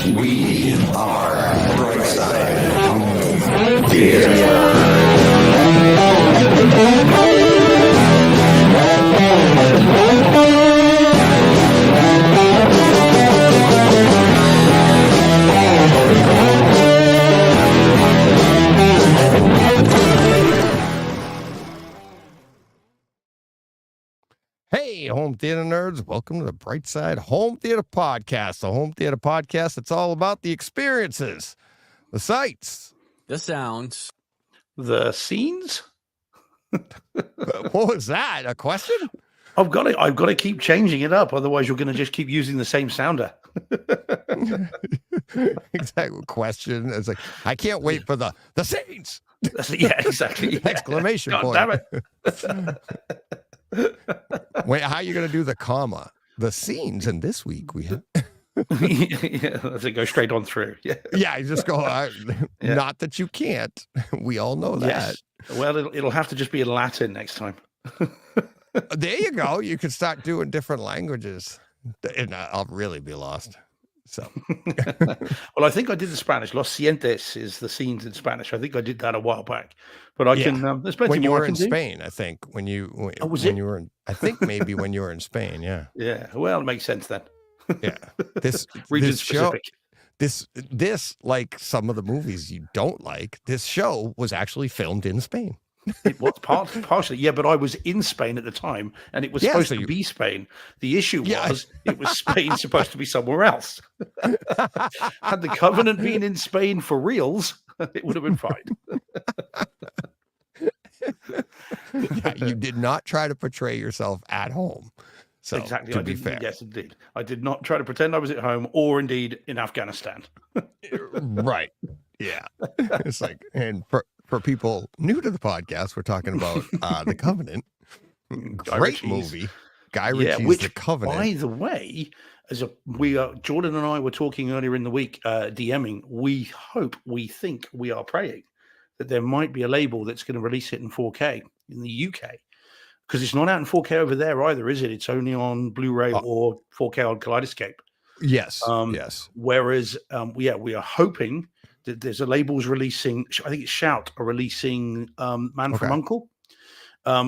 We are Brightside Home Theater. Hey, home theater nerds, welcome to the Brightside Home Theater Podcast, the home theater podcast that's all about the experiences, the sights, the sounds, the scenes. What was that? A question? I've got to keep changing it up, otherwise you're going to just keep using the same sounder. Exactly. Question. It's like, I can't wait for the scenes. Yeah, exactly. Yeah. Exclamation God point. Damn it. Wait, how are you going to do the comma? The scenes, and this week we have. Yeah, let's go straight on through. Yeah, yeah. You just go. Yeah. Not that you can't. We all know that. Yes. Well, it'll have to just be in Latin next time. There you go. You can start doing different languages, and I'll really be lost. So, well, I think I did the Spanish. Los Sientes is the scenes in Spanish. I think I did that a while back, but I can. There's plenty when you more were I can in do. Spain, I think when you were in, I think maybe when you were in Spain, yeah. Yeah, well, it makes sense then. Yeah, this Region this show, specific. this like some of the movies you don't like. This show was actually filmed in Spain. It was partially, yeah, but I was in Spain at the time, and it was supposed to be Spain. The issue was it was Spain supposed to be somewhere else. Had the Covenant been in Spain for reals, it would have been fine. Yeah, you did not try to portray yourself at home. So, exactly, to be fair, yes, indeed, I did not try to pretend I was at home, or indeed in Afghanistan. Right? Yeah, it's like, and for people new to the podcast, we're talking about The Covenant. Great movie. Guy Ritchie's which, The Covenant. By the way, Jordan and I were talking earlier in the week, DMing. We think, we are praying that there might be a label that's going to release it in 4K in the UK, because it's not out in 4K over there either, is it? It's only on Blu-ray or 4K on Kaleidoscope. Yes. Yes. Whereas, we are hoping that there's a label's releasing. I think it's Shout are releasing Man from Uncle,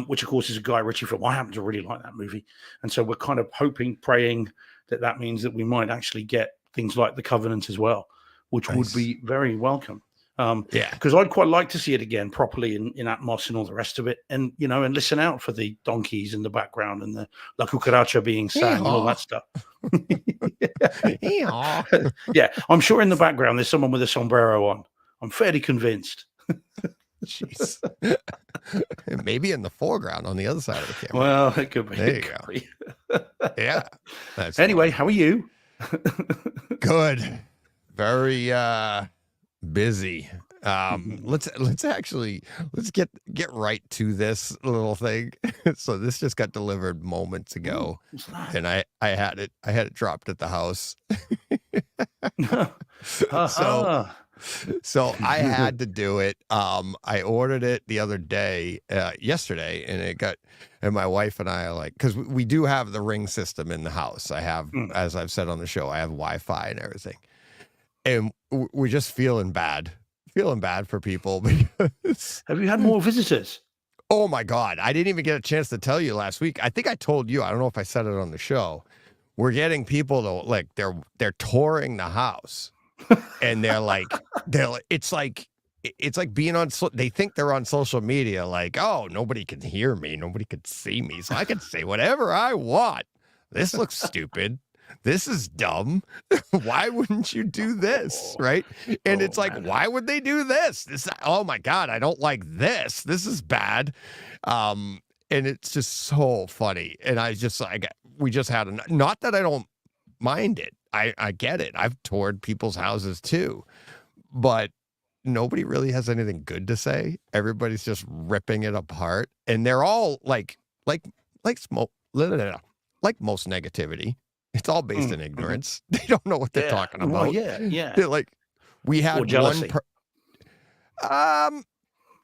which of course is a Guy Ritchie film. I happen to really like that movie, and so we're kind of hoping, praying that means that we might actually get things like The Covenant as well, which would be very welcome. Because I'd quite like to see it again properly in Atmos and all the rest of it, and and listen out for the donkeys in the background and the La Cucaracha being sang and all that stuff. Yeah, I'm sure in the background there's someone with a sombrero on. I'm fairly convinced. Jeez. Maybe in the foreground on the other side of the camera. Well, it could be. There you go. Yeah. Anyway, how are you? Good. Very busy. Let's get right to this little thing. So this just got delivered moments ago, and I had it dropped at the house. So I had to do it. I ordered it the other day, yesterday, and my wife and I are like, because we do have the Ring system in the house. I have, as I've said on the show, I have Wi-Fi and everything, and we're just feeling bad for people because. Have you had more visitors? Oh my God. I didn't even get a chance to tell you last week. I think I told you, I don't know if I said it on the show. We're getting people to they're touring the house, and it's like being on, they think they're on social media. Like, oh, nobody can hear me. Nobody can see me. So I can say whatever I want. This looks stupid. This is dumb. Why wouldn't you do this? Right. And it's like, why would they do this? Oh my God, I don't like this. This is bad. And it's just so funny. And we just had not that I don't mind it. I get it. I've toured people's houses too, but nobody really has anything good to say. Everybody's just ripping it apart. And they're all like most negativity. It's all based in ignorance. They don't know what they're talking about. Well, yeah. They're like, we had jealousy.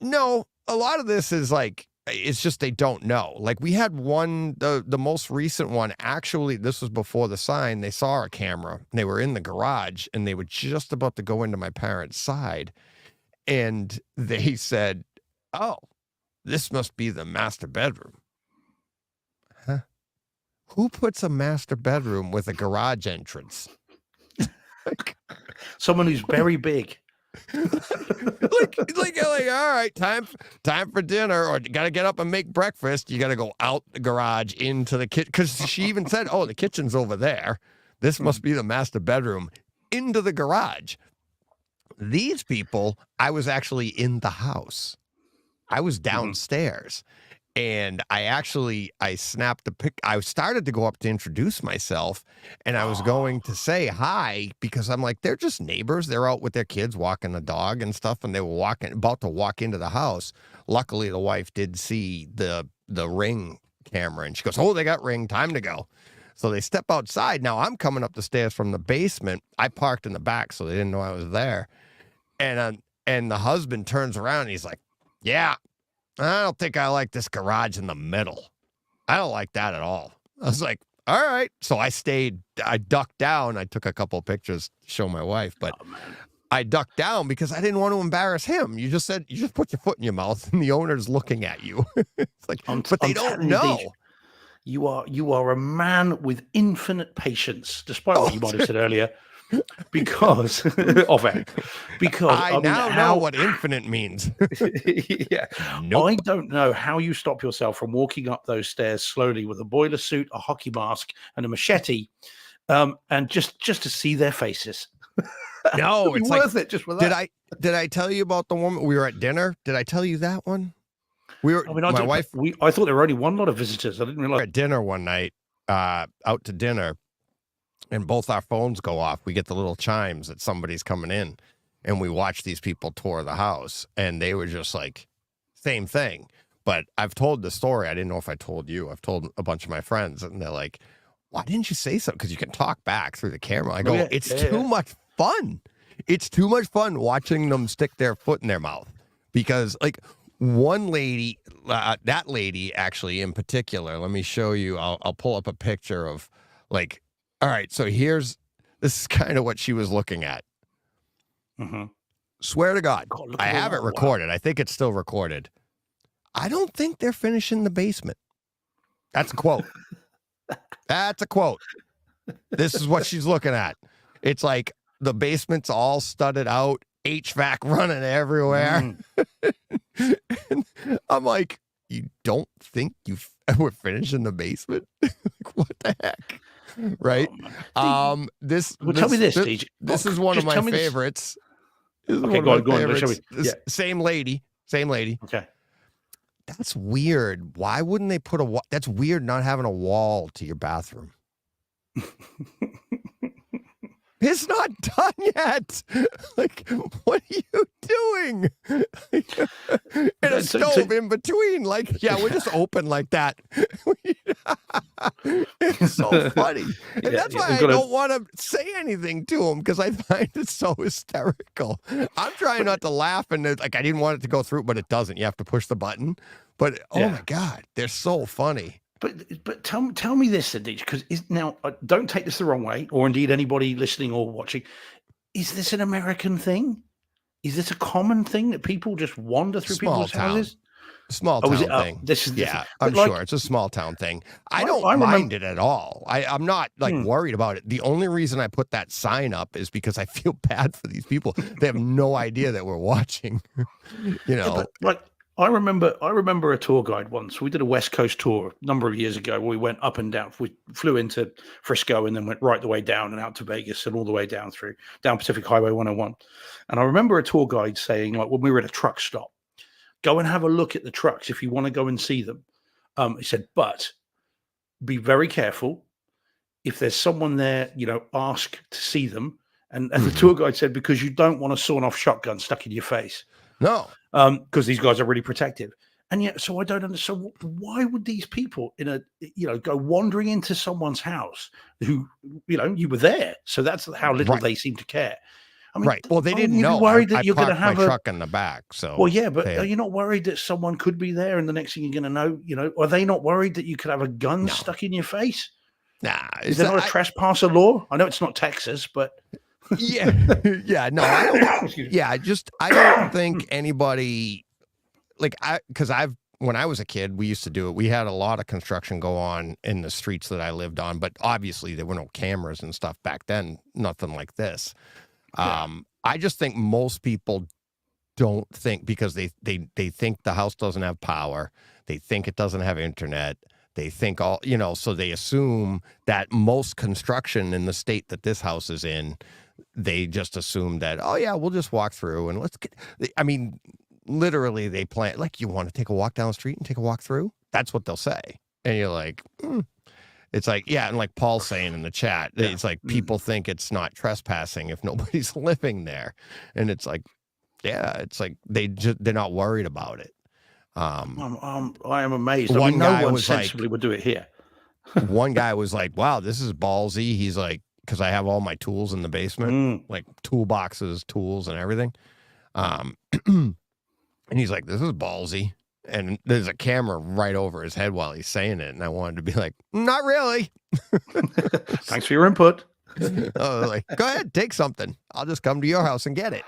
no, a lot of this is like, it's just they don't know. Like we had one, the most recent one, actually, this was before the sign. They saw a camera and they were in the garage and they were just about to go into my parents' side. And they said, "Oh, this must be the master bedroom." Huh? Who puts a master bedroom with a garage entrance? Someone who's very big. like, all right, time for dinner, or you got to get up and make breakfast. You got to go out the garage into the kitchen, because she even said, "Oh, the kitchen's over there. This must be the master bedroom." Into the garage. These people, I was actually in the house. I was downstairs. And I snapped a pic. I started to go up to introduce myself, and I was going to say hi, because I'm like, they're just neighbors. They're out with their kids walking the dog and stuff, and they were about to walk into the house. Luckily, the wife did see the Ring camera, and she goes, "Oh, they got Ring. Time to go." So they step outside. Now I'm coming up the stairs from the basement. I parked in the back, so they didn't know I was there. And the husband turns around and he's like, "Yeah, I don't think I like this garage in the middle. I don't like that at all." I was like, "All right." So I ducked down. I took a couple of pictures to show my wife, but I ducked down because I didn't want to embarrass him. You just put your foot in your mouth and the owner's looking at you. It's like, but they don't know. You are a man with infinite patience, despite what you might have said earlier. Because I now know what infinite means. Yeah. Nope. I don't know how you stop yourself from walking up those stairs slowly with a boiler suit, a hockey mask, and a machete, and just to see their faces. No, it's worth it just for that. Did I tell you about the woman we were at dinner? Did I tell you that one? My wife. I thought there were only one lot of visitors. I didn't realize. We were at dinner one night, out to dinner. And both our phones go off. We get the little chimes that somebody's coming in, and we watch these people tour the house. And they were just like, same thing. But I've told the story. I didn't know if I told you. I've told a bunch of my friends, and they're like, "Why didn't you say something?" Because you can talk back through the camera. I go, "It's too much fun. It's too much fun watching them stick their foot in their mouth." Because like one lady, that lady actually in particular, let me show you. I'll pull up a picture of like. All right, so this is kind of what she was looking at. Swear to God, I have it recorded. Wow. I think it's still recorded. "I don't think they're finishing the basement." That's a quote. That's a quote. This is what she's looking at. It's like the basement's all studded out, HVAC running everywhere. And I'm like, "You don't think we're finishing the basement?" Like, what the heck? Right. Tell me this. This is one of my favorites. Okay, go on. Same lady. Okay. That's weird. Why wouldn't they put that's weird not having a wall to your bathroom. It's not done yet. Like, what are you doing? And a stove in between. Like, yeah, we're just open like that. It's so funny. And that's why I don't want to say anything to him, because I find it so hysterical. I'm trying not to laugh, and like I didn't want it to go through, but it doesn't. You have to push the button. But oh my God, they're so funny. But tell me this, Sabotage, because now don't take this the wrong way, or indeed anybody listening or watching. Is this an American thing? Is this a common thing that people just wander through people's houses? Small town thing. I'm sure it's a small town thing. I don't mind it at all. I'm not like worried about it. The only reason I put that sign up is because I feel bad for these people. They have no idea that we're watching. I remember a tour guide once. We did a West Coast tour a number of years ago where we went up and down. We flew into Frisco and then went right the way down and out to Vegas and all the way down Pacific Highway 101. And I remember a tour guide saying, like, when we were at a truck stop, "Go and have a look at the trucks if you want to go and see them." He said, "But be very careful. If there's someone there, ask to see them." And the tour guide said, "Because you don't want a sawn-off shotgun stuck in your face." No. Because these guys are really protective. And yet, so I don't understand. So why would these people go wandering into someone's house who, you were there? So that's how little they seem to care. I mean, Right. Well, they didn't you know. worried I that you're going to parked my have a truck in the back. So, well, yeah, but they are had, you not worried that someone could be there, and the next thing you're going to know, are they not worried that you could have a gun no, stuck in your face? nah. Is there not a trespasser law? I know it's not Texas, but Yeah, yeah. No, I don't. excuse me. Yeah, I don't think anybody because when I was a kid, we used to do it. We had a lot of construction go on in the streets that I lived on, but obviously there were no cameras and stuff back then. Nothing like this. Yeah. I just think most people don't think because they think the house doesn't have power. They think it doesn't have internet. They think so they assume that most construction in the state that this house is in, they just assume that, oh yeah, we'll just walk through and I mean, literally they plan, like, you want to take a walk down the street and take a walk through? That's what they'll say. And you're like, It's like, yeah. And like Paul's saying in the chat, it's like people think it's not trespassing if nobody's living there. And it's like, yeah, it's like they're not worried about it. I am amazed. I One mean, guy no one was like- sensibly would do it here. One guy was like, wow, this is ballsy. He's like, because I have all my tools in the basement, like toolboxes, tools, and everything. And he's like, this is ballsy. And there's a camera right over his head while he's saying it. And I wanted to be like, not really. Thanks for your input. I was like, go ahead, take something. I'll just come to your house and get it.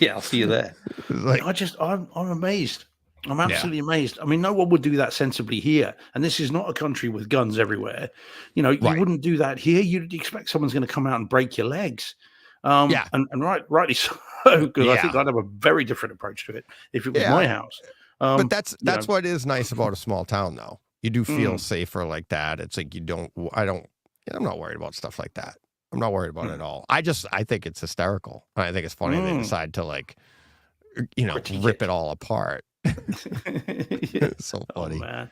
Yeah, I'll see you there. Like, I'm amazed. I'm absolutely amazed. I mean, no one would do that sensibly here. And this is not a country with guns everywhere. You wouldn't do that here. You'd expect someone's going to come out and break your legs. And rightly so, because I think I'd have a very different approach to it if it was my house. But that's what is nice about a small town, though. You do feel safer like that. It's like I'm not worried about stuff like that. I'm not worried about it at all. I think it's hysterical. I think it's funny they decide to rip it all apart. It's so funny. Oh, man.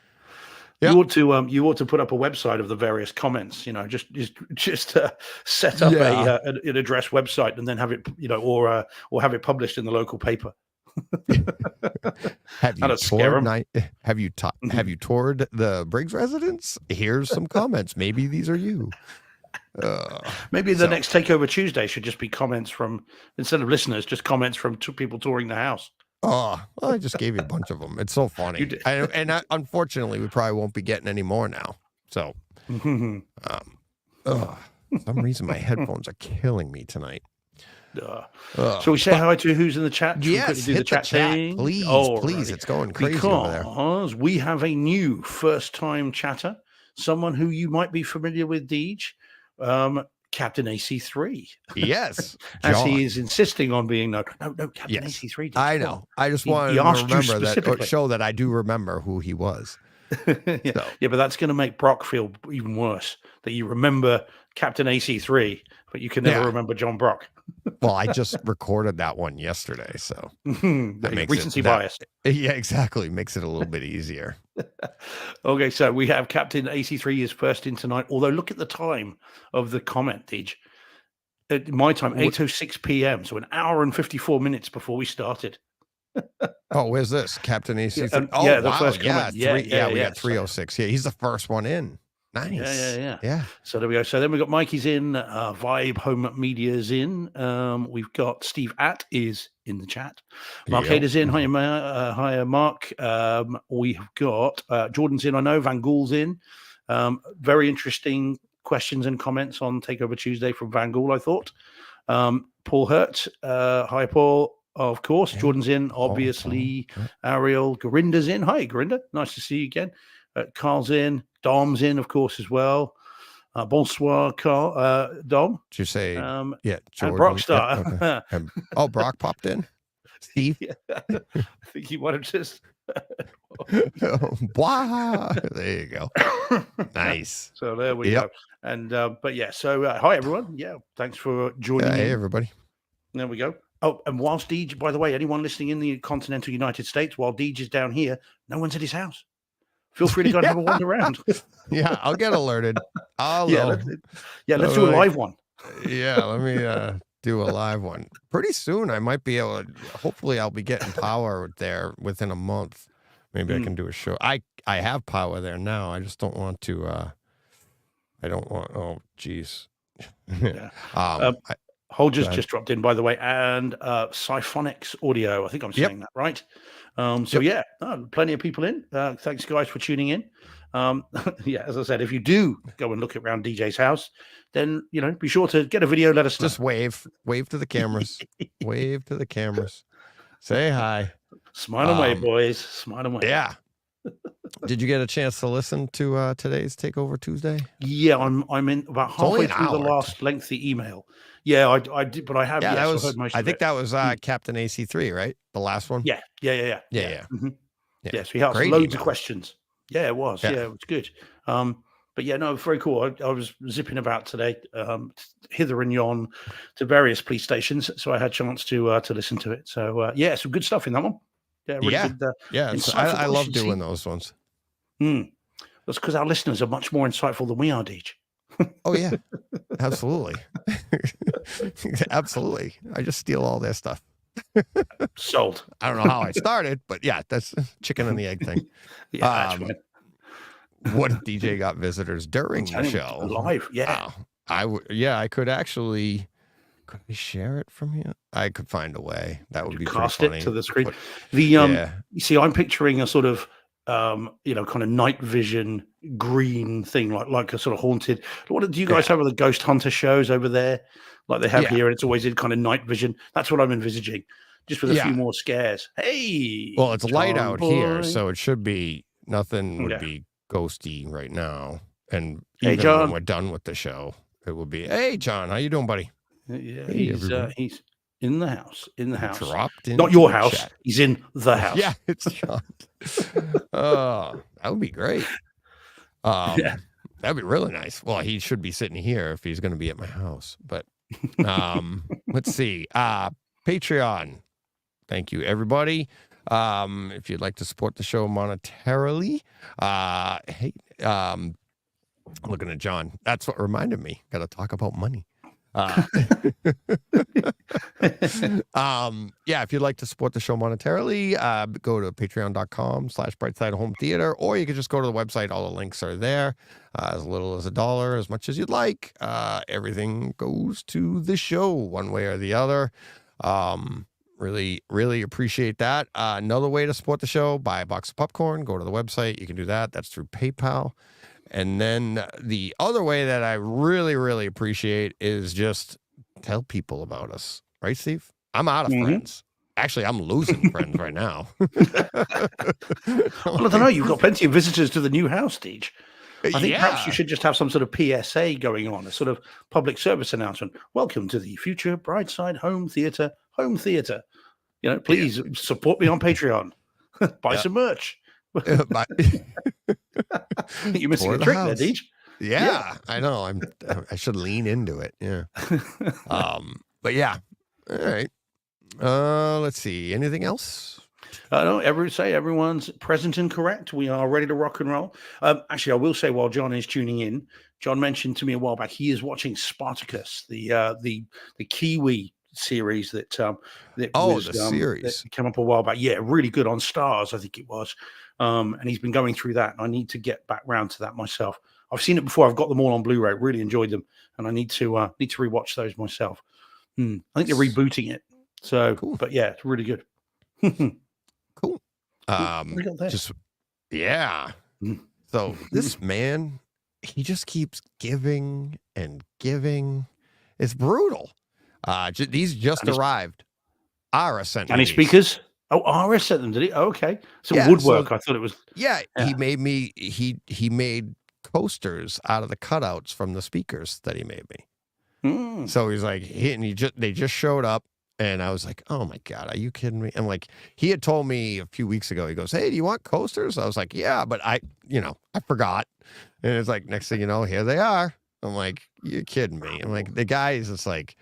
Yeah. You ought to put up a website of the various comments. Just set up an address website and then have it, or have it published in the local paper. Have you toured the Briggs residence? Here's some comments. Maybe these are you. Maybe the next Takeover Tuesday should just be comments from, instead of listeners, just comments from people touring the house. Oh, well, I just gave you a bunch of them. It's so funny. You did. Unfortunately, we probably won't be getting any more now. So, for some reason, my headphones are killing me tonight. So we say hi to who's in the chat. Yes, hit the chat, thing? please. Please, it's going crazy over there. Because we have a new first-time chatter, someone who you might be familiar with, Deej, Captain AC3. Yes, as he is insisting on being no, Captain AC3. I know. I just wanted to remember that, show that I do remember who he was. Yeah, but that's going to make Brock feel even worse that you remember Captain AC3, but you can never remember John Brock. Well, I just recorded that one yesterday, so that makes recency bias. Yeah, exactly. Makes it a little bit easier. Okay, so we have Captain AC3 is first in tonight. Although look at the time of the comment, Deej. At my time, 8:06 p.m. So an hour and 54 minutes before we started. Oh, where's this? Captain AC3? The first comment. We got 3:06. Yeah, he's the first one in. Nice. Yeah. So there we go. So then we got Mikey's in, Vibe Home Media's in. We've got Steve is in the chat. Mark Hader's in. Hi, Mark. We've got Jordan's in. I know Van Gool's in. Very interesting questions and comments on Takeover Tuesday from Van Gool, I thought. Paul Hurt. Hi, Paul. Of course. Yeah. Jordan's in. Obviously. Ariel. Gorinda's in. Hi, Gorinda. Nice to see you again. Carl's in. Dom's in, of course, as well. Bonsoir, Carl. Dom. Did you say, Jordan? And Brockstar. Yeah, okay. Brock popped in? Steve? I think he wanted to just... Wow. There you go. Nice. So there we go. And, hi, everyone. Yeah, thanks for joining in. Hey, everybody. There we go. Oh, and whilst Deej, by the way, anyone listening in the continental United States, while Deej is down here, no one's at his house. Feel free to go and have a wander around. Yeah, I'll get alerted. Let's do a live one. Yeah, let me do a live one. Pretty soon, I might be able to, hopefully I'll be getting power there within a month. Maybe I can do a show. I have power there now. I just don't want to, oh, geez. Yeah. Holger's just dropped in, by the way, and Symphonics Audio. I think I'm saying that right. So yeah, plenty of people in. Thanks, guys, for tuning in. Yeah, as I said, if you do go and look around DJ's house, then be sure to get a video. Let us know. Just wave to the cameras. Wave to the cameras. Say hi. Smile away, boys. Smile away. Yeah. Did you get a chance to listen to today's Takeover Tuesday? Yeah, I'm in about halfway through the last lengthy email. Yeah, I did, but I have. Yeah, yes, I think that was Captain AC3, right? The last one. Yeah. Mm-hmm. Yeah, so he asked loads of questions. Yeah, it was. Yeah, it was good. But yeah, no, very cool. I was zipping about today, hither and yon, to various police stations, so I had a chance to listen to it. So yeah, some good stuff in that one. Yeah, really good. I love doing those ones. That's because our listeners are much more insightful than we are, Deej. Oh yeah, absolutely, absolutely. I just steal all their stuff. Sold. I don't know how I started, but yeah, that's chicken and the egg thing. Yeah, that's right. What if DJ got visitors during the show? Live, yeah. I could actually. Could we share it from here? I could find a way. That would be cast pretty funny. It to the screen. You see, I'm picturing a sort of kind of night vision green thing, like a sort of haunted. What do you guys have with the ghost hunter shows over there, like they have here? And it's always in kind of night vision. That's what I'm envisaging, just with a few more scares. Hey, well, it's light out here, so it should be nothing would be ghosty right now. And even John, when we're done with the show, it will be. Hey, John, how you doing, buddy? Yeah, he's in the house. In the house. Dropped in. Not your house. Chat. He's in the house. Yeah, it's John. That would be great. That'd be really nice. Well, he should be sitting here if he's going to be at my house. But let's see. Patreon. Thank you, everybody. If you'd like to support the show monetarily, looking at John. That's what reminded me. Got to talk about money. If you'd like to support the show monetarily, go to patreon.com/brightside-home-theater, or you can just go to the website. All the links are there. As little as $1, as much as you'd like. Everything goes to the show one way or the other. Really, really appreciate that. Another way to support the show, buy a box of popcorn, go to the website. You can do that. That's through PayPal. And then the other way that I really, really appreciate is just tell people about us. Right, Steve? I'm out of friends. Actually, I'm losing friends right now. Well, I don't know. You've got plenty of visitors to the new house, Deej. I think perhaps you should just have some sort of PSA going on, a sort of public service announcement. Welcome to the future Brightside Home Theater. Please support me on Patreon. Buy some merch. You're missing a trick there, Deej. Yeah, I know. I should lean into it. Yeah. But yeah. All right. Let's see. Anything else? No, everyone's present and correct. We are ready to rock and roll. Actually, I will say while John is tuning in, John mentioned to me a while back he is watching Spartacus, the Kiwi series that series that came up a while back. Yeah, really good on Stars, I think it was. And he's been going through that. And I need to get back round to that myself. I've seen it before. I've got them all on Blu-ray. Really enjoyed them, and I need to rewatch those myself. I think they're rebooting it. So, cool. But yeah, it's really good. Cool. So this man, he just keeps giving and giving. It's brutal. These just arrived. Ara sent any speakers? Oh, Ara sent them, did he? Oh, okay. Woodwork. I thought it was. Yeah, he made me. He made coasters out of the cutouts from the speakers that he made me. So he's like, they just showed up, and I was like, oh my God, are you kidding me? And like, he had told me a few weeks ago, he goes, hey, do you want coasters? I was like, yeah, but I forgot. And it's like, next thing you know, here they are. I'm like, you're kidding me. I'm like, the guy is just like,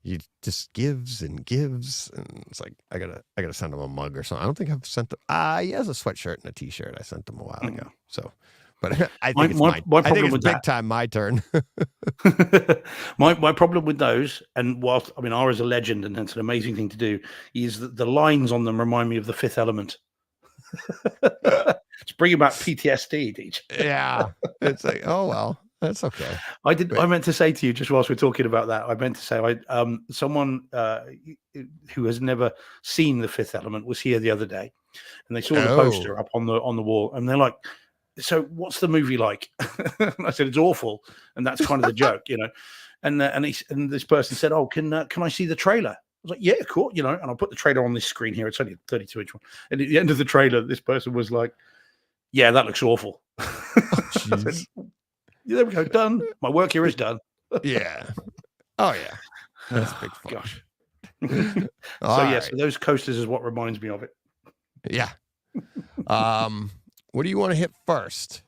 he just gives and gives, and it's like I gotta send him a mug or something. I don't think I've sent him. He has a sweatshirt and a T-shirt. I sent him a while ago. So, but I think my problem with big time my turn. my problem with those, and whilst Ara's a legend and that's an amazing thing to do, is that the lines on them remind me of The Fifth Element. It's bringing back PTSD, Deej. Yeah, it's like, oh well. That's okay. I meant to say to you just whilst we're talking about that. I meant to say, someone who has never seen The Fifth Element was here the other day, and they saw the poster up on the wall, and they're like, "So, what's the movie like?" And I said, "It's awful," and that's kind of the joke, you know. And this person said, "Oh, can I see the trailer?" I was like, "Yeah, cool," you know. And I'll put the trailer on this screen here. It's only a 32-inch one. And at the end of the trailer, this person was like, "Yeah, that looks awful." I said, yeah, there we go. Done. My work here is done. Yeah. Oh yeah. That's big fun. Gosh. So yes, those coasters is what reminds me of it. Yeah. What do you want to hit first?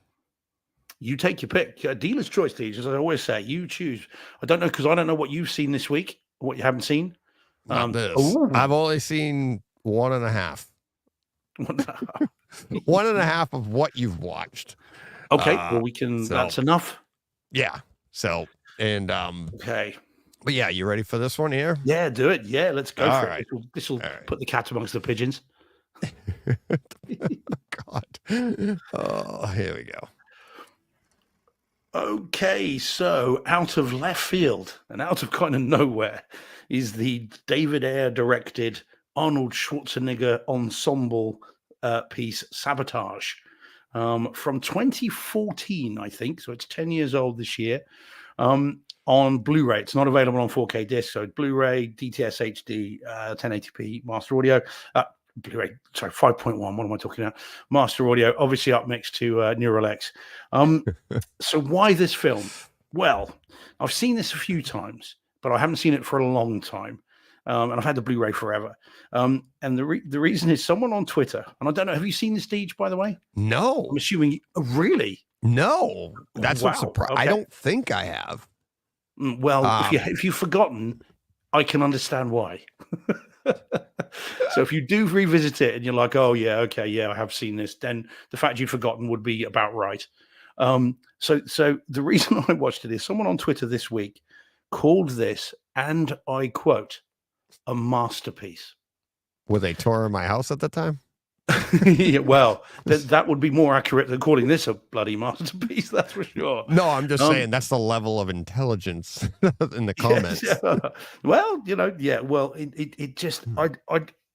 You take your pick. Dealer's choice, Deej, as I always say. You choose. I don't know, because I don't know what you've seen this week, what you haven't seen. Not this. I've only seen 1.5. 1.5 of what you've watched. Okay, well, we can. That's enough. Yeah. So, and okay. But yeah, you ready for this one here? Yeah, do it. Yeah, let's go for it. This will put the cat amongst the pigeons. God. Oh, here we go. Okay, so out of left field and out of kind of nowhere is the David Ayer directed Arnold Schwarzenegger ensemble piece Sabotage. From 2014, I think. So it's 10 years old this year. On Blu-ray. It's not available on 4K disc. So Blu-ray, DTS HD, 1080p, master audio. Blu-ray, sorry, 5.1. What am I talking about? Master audio, obviously up next to Neural X. So why this film? Well, I've seen this a few times, but I haven't seen it for a long time. And I've had the Blu-ray forever. And the reason is someone on Twitter, and I don't know, have you seen this, Deej, by the way? No. I'm assuming, really? No. That's what surprised. Okay. I don't think I have. Well, if you've forgotten, I can understand why. So if you do revisit it and you're like, oh, yeah, okay, yeah, I have seen this, then the fact you've forgotten would be about right. So the reason I watched it is someone on Twitter this week called this, and I quote, a masterpiece. Were they touring my house at the time? Yeah, well, that would be more accurate than calling this a bloody masterpiece, that's for sure. No, I'm just saying that's the level of intelligence in the comments. Yes, yeah. Well, you know, yeah, well, it just,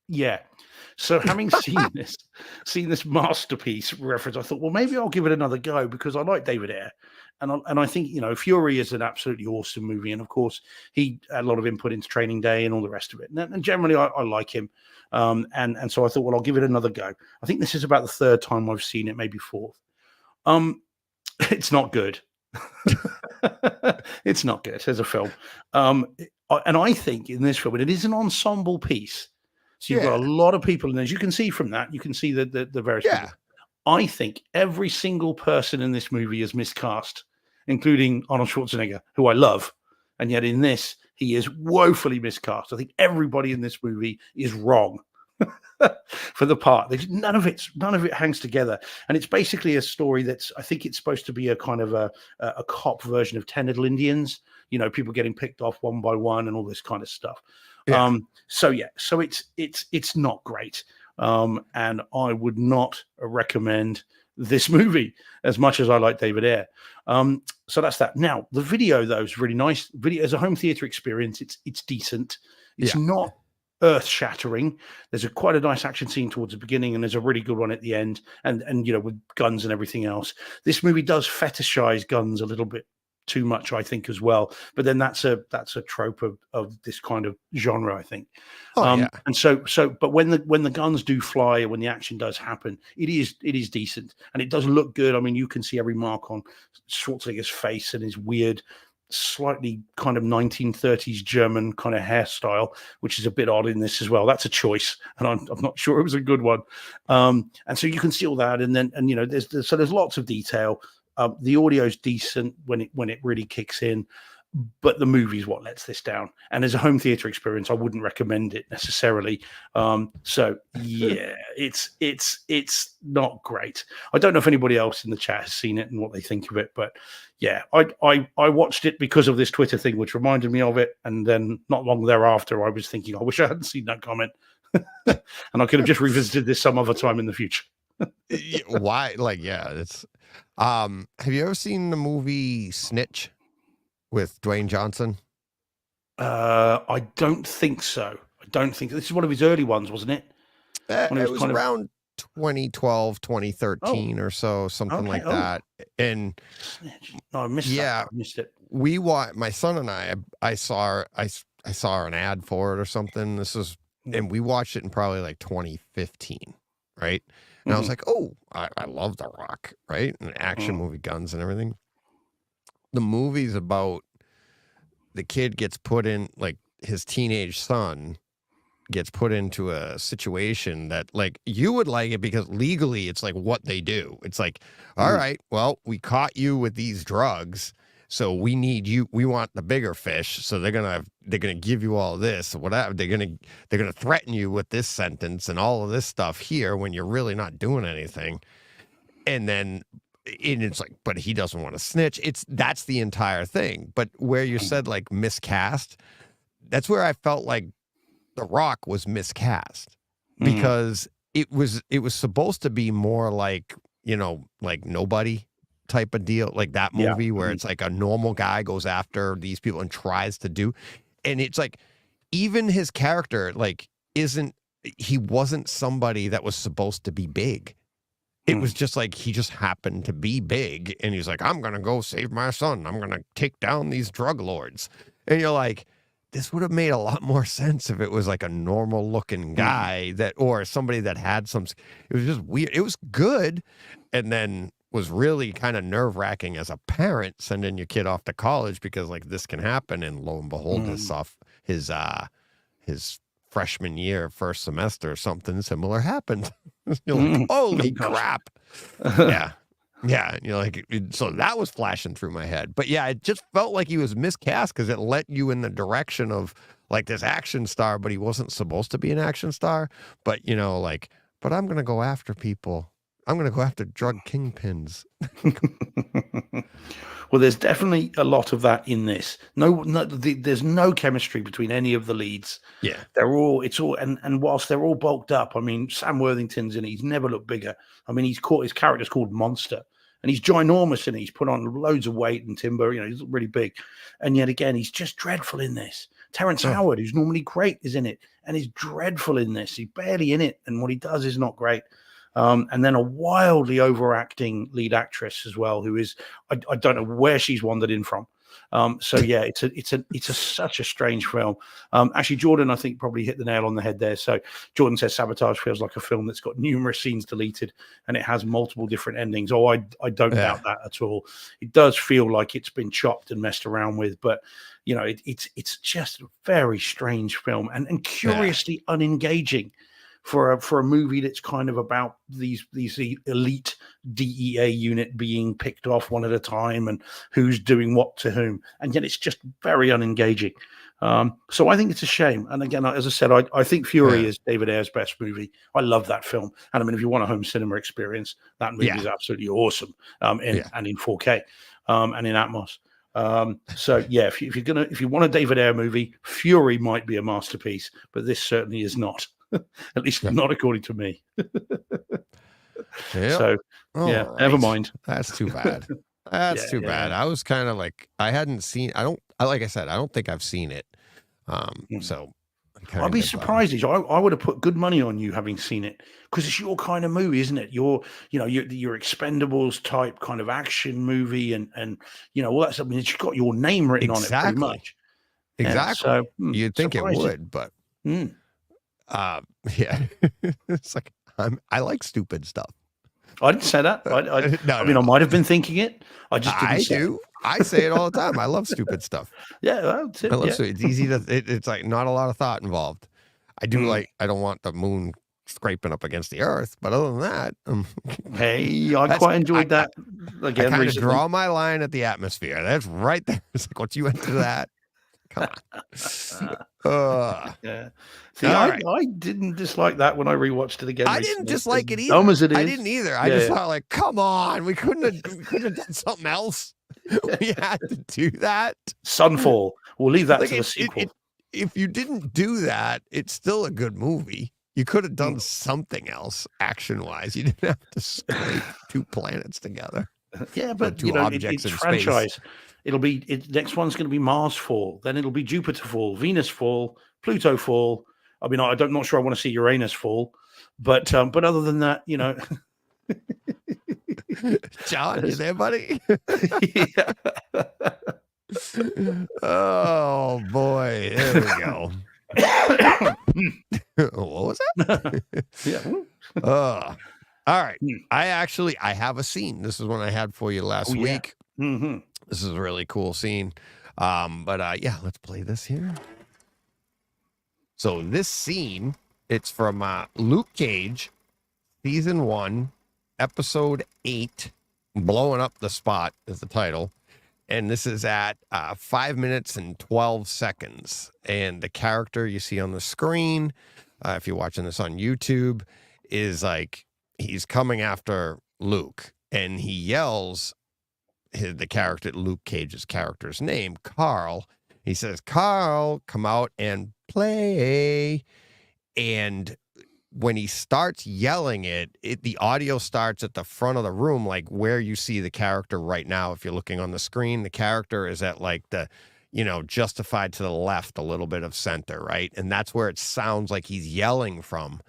yeah. So having seen this masterpiece reference, I thought, well, maybe I'll give it another go because I like David Ayer. And I think, you know, Fury is an absolutely awesome movie. And of course, he had a lot of input into Training Day and all the rest of it. And generally, I like him. And so I thought, well, I'll give it another go. I think this is about the third time I've seen it, maybe fourth. It's not good. It's not good as a film. And I think in this film, and it is an ensemble piece. So you've got a lot of people, and as you can see from that, you can see the various people. I think every single person in this movie is miscast, including Arnold Schwarzenegger, who I love. And yet in this, he is woefully miscast. I think everybody in this movie is wrong for the part. None of it hangs together. And it's basically a story that's, I think it's supposed to be a kind of a cop version of 10 Little Indians, you know, people getting picked off one by one and all this kind of stuff. Yeah. So it's not great. And I would not recommend this movie as much as I like David Ayer. So that's that. Now, the video, though, is really nice. Video as a home theater experience, it's decent. It's not earth-shattering. There's quite a nice action scene towards the beginning, and there's a really good one at the end, and you know, with guns and everything else. This movie does fetishize guns a little bit too much, I think, as well. But then that's a trope of this kind of genre, I think. And so but when the guns do fly, when the action does happen, it is decent, and it does look good. I mean, you can see every mark on Schwarzenegger's face and his weird, slightly kind of 1930s German kind of hairstyle, which is a bit odd in this as well. That's a choice, and I'm not sure it was a good one. And so you can see all that, and you know, there's lots of detail. The audio is decent when it really kicks in, but the movie is what lets this down. And as a home theater experience, I wouldn't recommend it necessarily. So yeah, it's not great. I don't know if anybody else in the chat has seen it and what they think of it, but yeah, I watched it because of this Twitter thing, which reminded me of it. And then not long thereafter, I was thinking, I wish I hadn't seen that comment, and I could have just revisited this some other time in the future. Why? Like, yeah, it's. Have you ever seen the movie Snitch with Dwayne Johnson? I don't think so. I don't think this is one of his early ones, wasn't it? When he It was was kind of around 2012, oh, 2013 or so, something okay. like Oh, that. And Snitch. No, I missed that. yeah, I missed it. my son and I saw I saw an ad for it or something. And we watched it in probably like 2015, right? And I was Mm-hmm. like, oh, I love The Rock, right? And action movie, guns and everything. The movie's about the kid gets put in, like his teenage son gets put into a situation that like you would like it because legally it's like what they do. It's like, all Mm-hmm. right, well, we caught you with these drugs, so we need you. We want the bigger fish, so they're gonna give you all this, whatever. They're gonna threaten you with this sentence and all of this stuff here when you're really not doing anything. And then it's like, but he doesn't want to snitch. That's the entire thing. But where you said like miscast, that's where I felt like the Rock was miscast Mm-hmm. because it was supposed to be more like, like Nobody type of deal, like that Yeah. movie where Mm-hmm. it's like a normal guy goes after these people and tries to do, and it's like even his character like isn't he wasn't somebody that was supposed to be big. It was just like he just happened to be big and he's like, I'm gonna go save my son. I'm gonna take down these drug lords. And you're like, this would have made a lot more sense if it was like a normal looking guy or somebody that had some. It was just weird. It was good, and then was really kind of nerve wracking as a parent sending your kid off to college because like this can happen. And lo and behold, his freshman year, first semester, something similar happened. You're like, holy Oh, gosh. crap. Yeah. Yeah. And you're like, so that was flashing through my head. But yeah, it just felt like he was miscast because it let you in the direction of like this action star, but he wasn't supposed to be an action star. But, like, but I'm going to go after people. I'm going to go after drug kingpins. Well, there's definitely a lot of that in this. There's no chemistry between any of the leads. Yeah. And whilst they're all bulked up, I mean, Sam Worthington's in it. He's never looked bigger. I mean, his character's called Monster, and he's ginormous in it. He's put on loads of weight and timber. He's really big, and yet again, he's just dreadful in this. Terrence Howard, who's normally great, is in it, and he's dreadful in this. He's barely in it, and what he does is not great. And then a wildly overacting lead actress as well, who is I don't know where she's wandered in from. So yeah, it's such a strange film. Actually, Jordan, I think, probably hit the nail on the head there. So Jordan says Sabotage feels like a film that's got numerous scenes deleted and it has multiple different endings. Oh, I don't doubt that at all. It does feel like it's been chopped and messed around with, but it's just a very strange film and curiously unengaging for a movie that's kind of about these elite DEA unit being picked off one at a time and who's doing what to whom, and yet it's just very unengaging. So I think it's a shame. And again, as I said, I think Fury is David Ayer's best movie. I love that film, and I mean, if you want a home cinema experience, that movie is absolutely awesome. And in 4K, and in Atmos. So yeah, if you want a David Ayer movie, Fury might be a masterpiece, but this certainly is not. At least not according to me. So yeah, never mind. That's too bad. That's too bad. I was kind of like, I hadn't seen, like I said, I don't think I've seen it. So I'd be surprised. I would have put good money on you having seen it because it's your kind of movie, isn't it? Your Expendables type kind of action movie, and all that stuff. I mean, it's got your name written on it pretty much. Exactly. So, you'd think it would, but yeah, it's like I like stupid stuff. I didn't say that. I mean, I might have been thinking it. I just didn't say it. I say it all the time. I love stupid stuff. Yeah, that's it. I love it. It's easy to. It's like not a lot of thought involved. I do like. I don't want the moon scraping up against the earth, but other than that, hey, I quite enjoyed that. Again, I kind of draw my line at the atmosphere. That's right there. It's like once you enter that, come on. Yeah. See, I didn't dislike that when I rewatched it again. I didn't dislike it either. Dumb as it is. I didn't either. I just thought, like, come on, we couldn't have done something else. We had to do that. Sunfall. We'll leave that to the sequel. If you didn't do that, it's still a good movie. You could have done something else action-wise. You didn't have to scrape two planets together. Yeah, but two objects it's in franchise. space. It'll be next one's going to be Mars fall. Then it'll be Jupiter fall, Venus fall, Pluto fall. I mean, I'm not sure I want to see Uranus fall, but other than that, John, you there, buddy? yeah. Oh boy, there we go. What was that? Yeah. All right. I have a scene. This is one I had for you last week. Mm-hmm. This is a really cool scene. But yeah, let's play this here. So this scene, it's from Luke Cage, season 1, episode 8, Blowing Up the Spot is the title. And this is at 5 minutes and 12 seconds. And the character you see on the screen, if you're watching this on YouTube, is like, he's coming after Luke. And he yells the character, Luke Cage's character's name, Carl. He says, Carl, come out and play. And when he starts yelling the audio starts at the front of the room, like where you see the character right now. If you're looking on the screen, the character is at like the, justified to the left, a little bit of center, right? And that's where it sounds like he's yelling from.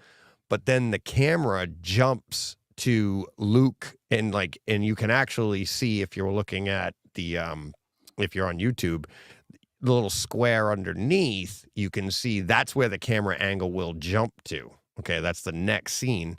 But then the camera jumps to Luke and you can actually see, if you're looking at the, if you're on YouTube, the little square underneath, you can see that's where the camera angle will jump to. Okay, that's the next scene.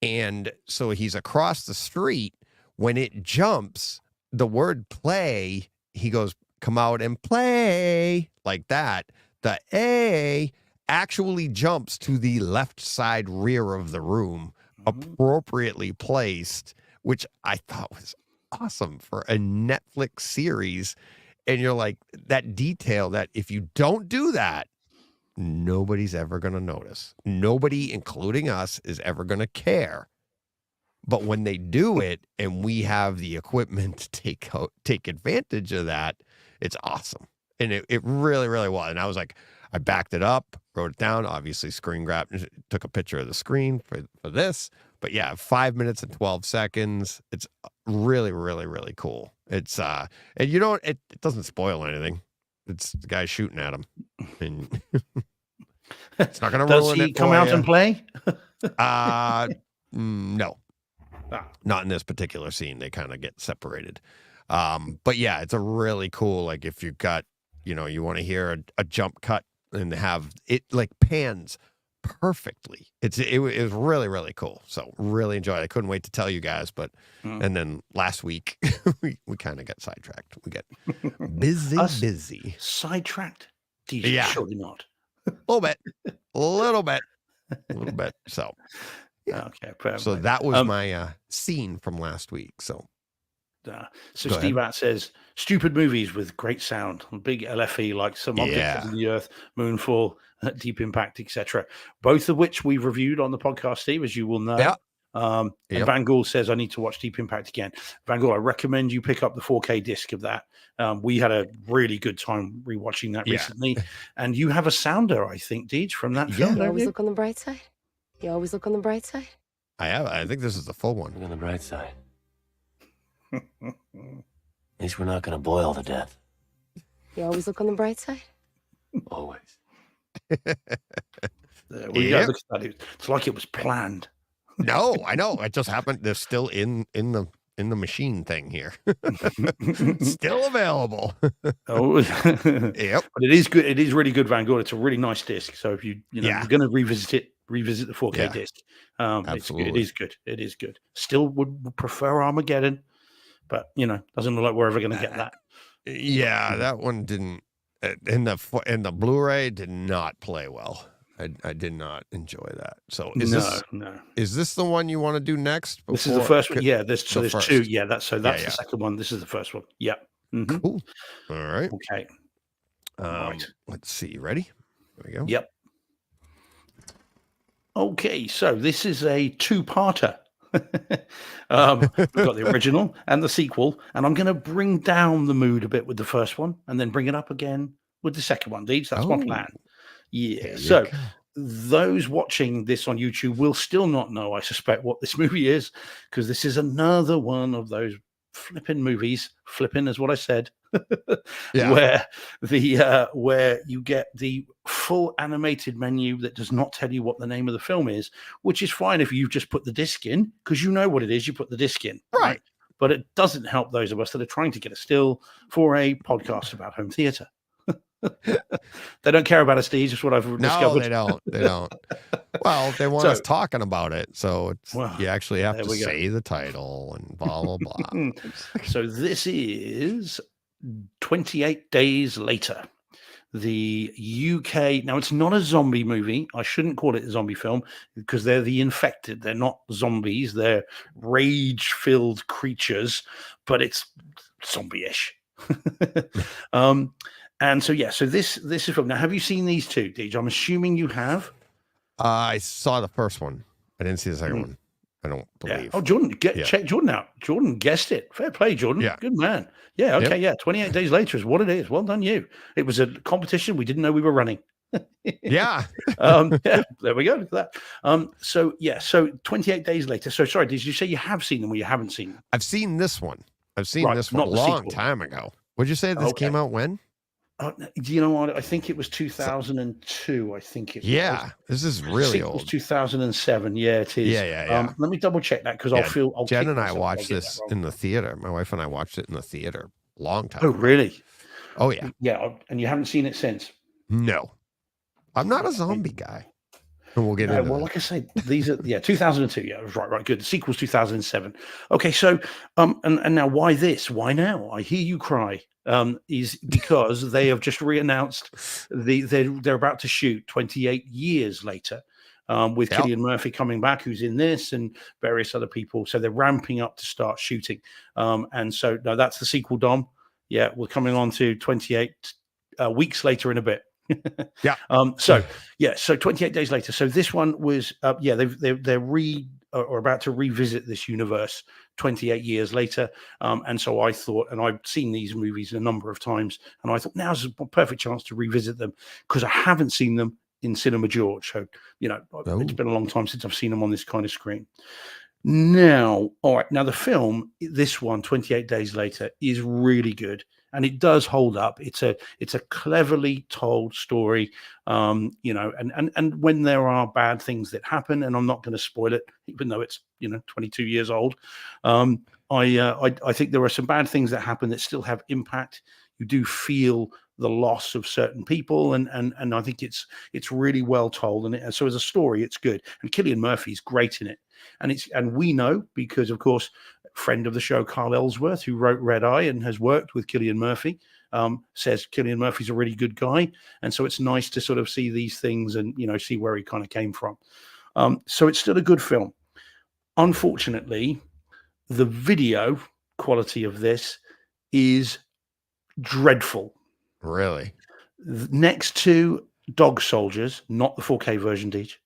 And so he's across the street. When it jumps, the word play, he goes, come out and play, like that. The A actually jumps to the left side rear of the room, appropriately placed, which I thought was awesome for a Netflix series. And you're like, that detail that if you don't do that, nobody's ever going to notice. Nobody, including us, is ever going to care. But when they do it and we have the equipment to take advantage of that, it's awesome. And it really, really was. And I was like, I backed it up, wrote it down, obviously screen grabbed, took a picture of the screen for this. But yeah, 5 minutes and 12 seconds. It's really, really, really cool. It's and it doesn't spoil anything. It's the guy shooting at him. And it's not going to ruin it. Does he come out and play? No. Not in this particular scene. They kind of get separated. But yeah, it's a really cool, like if you've got, you want to hear a jump cut and have it like pans perfectly. It was really, really cool. So really enjoyed it. I couldn't wait to tell you guys, but and then last week we kind of got sidetracked. We got busy. Sidetracked? Yeah. Surely not. A little bit. So yeah. Okay, perfect. So that was my scene from last week. So Steve At says, stupid movies with great sound, big LFE like Some Objects of the Earth, Moonfall, Deep Impact, etc. Both of which we've reviewed on the podcast, Steve, as you will know. Yeah. And Van Gool says, I need to watch Deep Impact again. Van Gool, I recommend you pick up the 4K disc of that. We had a really good time rewatching that recently. And you have a sounder, I think, Deej, from that film. You always look on the bright side. You always look on the bright side. I have. I think this is the full one. Look on the bright side. At least we're not going to boil to death. You always look on the bright side. Always. Look at that. It's like it was planned. No, I know. It just happened. They're still in the machine thing here. Still available. Yep. But it is good. It is really good, Van Gogh. It's a really nice disc. So if you're going to revisit the 4K disc. Absolutely. It is good. It is good. Still would prefer Armageddon, but doesn't look like we're ever going to get that. Yeah, that one didn't. In the Blu-ray did not play well. I did not enjoy that. So is this the one you want to do next? This is the first one. Yeah, there's two. Yeah, that's the second one. This is the first one. Yeah. Mm-hmm. Cool. All right. Okay. Right. Let's see. Ready? Here we go. Yep. Okay, so this is a two-parter. We've got the original and the sequel, and I'm going to bring down the mood a bit with the first one, and then bring it up again with the second one. Deej, that's my plan. Yeah. So those watching this on YouTube will still not know, I suspect, what this movie is, because this is another one of those flipping movies, flipping is what I said, Yeah. where you get the full animated menu that does not tell you what the name of the film is, which is fine if you just put the disc in because you know what it is. You put the disc in, Right. But it doesn't help those of us that are trying to get a still for a podcast about home theater. They don't care about us, Steve. Just what I've discovered. No, they don't. They don't. Well, they want us talking about it, so it's you actually have to say the title and blah blah blah. So this is 28 Days Later. The UK. Now, it's not a zombie movie. I shouldn't call it a zombie film because they're the infected. They're not zombies. They're rage-filled creatures, but it's zombie-ish. And so, so this is film. Now, have you seen these two, Deej? I'm assuming you have. I saw the first one. I didn't see the second one. I don't believe. Yeah. Oh, Jordan, check Jordan out. Jordan guessed it. Fair play, Jordan. Yeah. Good man. Yeah. Okay. Yep. Yeah. 28 Days Later is what it is. Well done, you. It was a competition we didn't know we were running. Yeah. There we go. Look at that. So 28 Days Later. So sorry, did you say you have seen them or you haven't seen them? I've seen this one. I've seen this one a long time ago. Would you say this came out when? Do you know what? I think it was 2002. I think it was. Yeah, this is really old. It was 2007. Yeah, it is. Yeah. Let me double check that because I'll Jen and I watched this in the theater. My wife and I watched it in the theater a long time ago. Really? Oh, yeah. Yeah, and you haven't seen it since? No. I'm not a zombie guy. And we'll get into well, that. like I said, these are 2002. Yeah, right, good. The sequel's 2007. Okay, so and now why this? Why now? I hear you cry. Is because they have just re-announced they're about to shoot 28 years later with Cillian Murphy coming back, who's in this, and various other people. So they're ramping up to start shooting. And so no, that's the sequel, Dom. Yeah, we're coming on to 28 weeks later in a bit. So 28 Days Later. So this one was they're about to revisit this universe 28 years later. And so I thought, and I've seen these movies a number of times, and I thought now's a perfect chance to revisit them because I haven't seen them in Cinema George. So, it's been a long time since I've seen them on this kind of screen. Now, all right. Now the film, this one, 28 Days Later, is really good. And it does hold up. It's a cleverly told story, and when there are bad things that happen, and I'm not going to spoil it, even though it's 22 years old. I think there are some bad things that happen that still have impact. You do feel the loss of certain people, and I think it's really well told, and so as a story, it's good. And Cillian Murphy's great in it, and we know because of course. Friend of the show, Carl Ellsworth, who wrote Red Eye and has worked with Cillian Murphy, says Cillian Murphy's a really good guy. And so it's nice to sort of see these things and, see where he kind of came from. So it's still a good film. Unfortunately, the video quality of this is dreadful. Really? Next to Dog Soldiers, not the 4K version, Deej,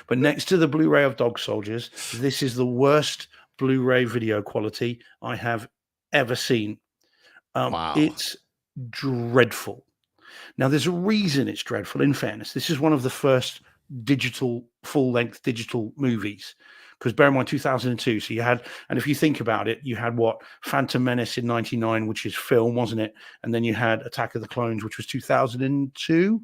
but next to the Blu-ray of Dog Soldiers, this is the worst Blu-ray video quality I have ever seen. Wow. It's dreadful. Now, there's a reason it's dreadful, in fairness. This is one of the first full-length digital movies. Because bear in mind, 2002, so you had, and if you think about it, you had Phantom Menace in 99, which is film, wasn't it? And then you had Attack of the Clones, which was 2002.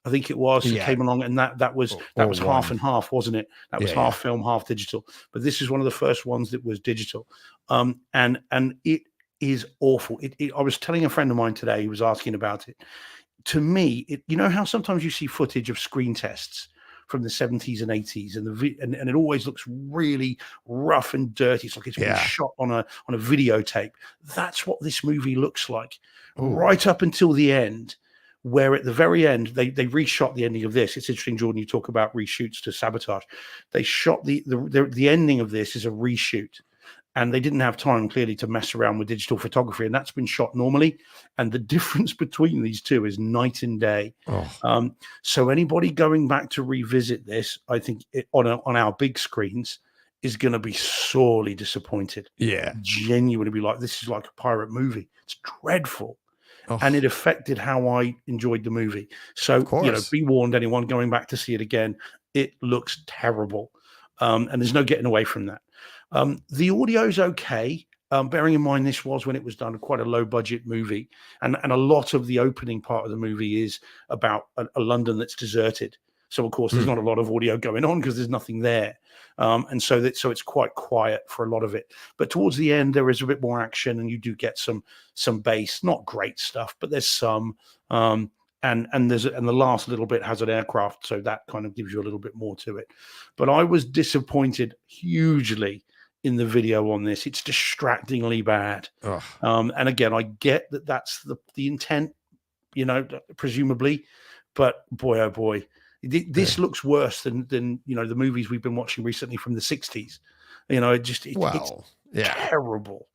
I think it was. It came along, and that was half and half, wasn't it? That was half film, half digital. But this is one of the first ones that was digital, and it is awful. I was telling a friend of mine today. He was asking about it. To me, you know how sometimes you see footage of screen tests from the 70s and 80s, and it always looks really rough and dirty. It's like it's been shot on a videotape. That's what this movie looks like, right up until the end. Where at the very end they reshot the ending of this. It's interesting, Jordan. You talk about reshoots to Sabotage. They shot the ending of this is a reshoot, and they didn't have time clearly to mess around with digital photography, and that's been shot normally. And the difference between these two is night and day. So anybody going back to revisit this, I think on our big screens is going to be sorely disappointed. Yeah, genuinely be like, this is like a pirate movie. It's dreadful. And it affected how I enjoyed the movie. So, be warned, anyone going back to see it again, it looks terrible. And there's no getting away from that. The audio's okay. bearing in mind this was when it was done quite a low budget movie, and a lot of the opening part of the movie is about a London that's deserted. So of course there's not a lot of audio going on because there's nothing there, and so it's quite quiet for a lot of it. But towards the end there is a bit more action, and you do get some bass, not great stuff, but there's some. And the last little bit has an aircraft, so that kind of gives you a little bit more to it. But I was disappointed hugely in the video on this. It's distractingly bad. And again, I get that that's the intent, presumably, but boy, oh boy, this looks worse than the movies we've been watching recently from the 60s. It's terrible.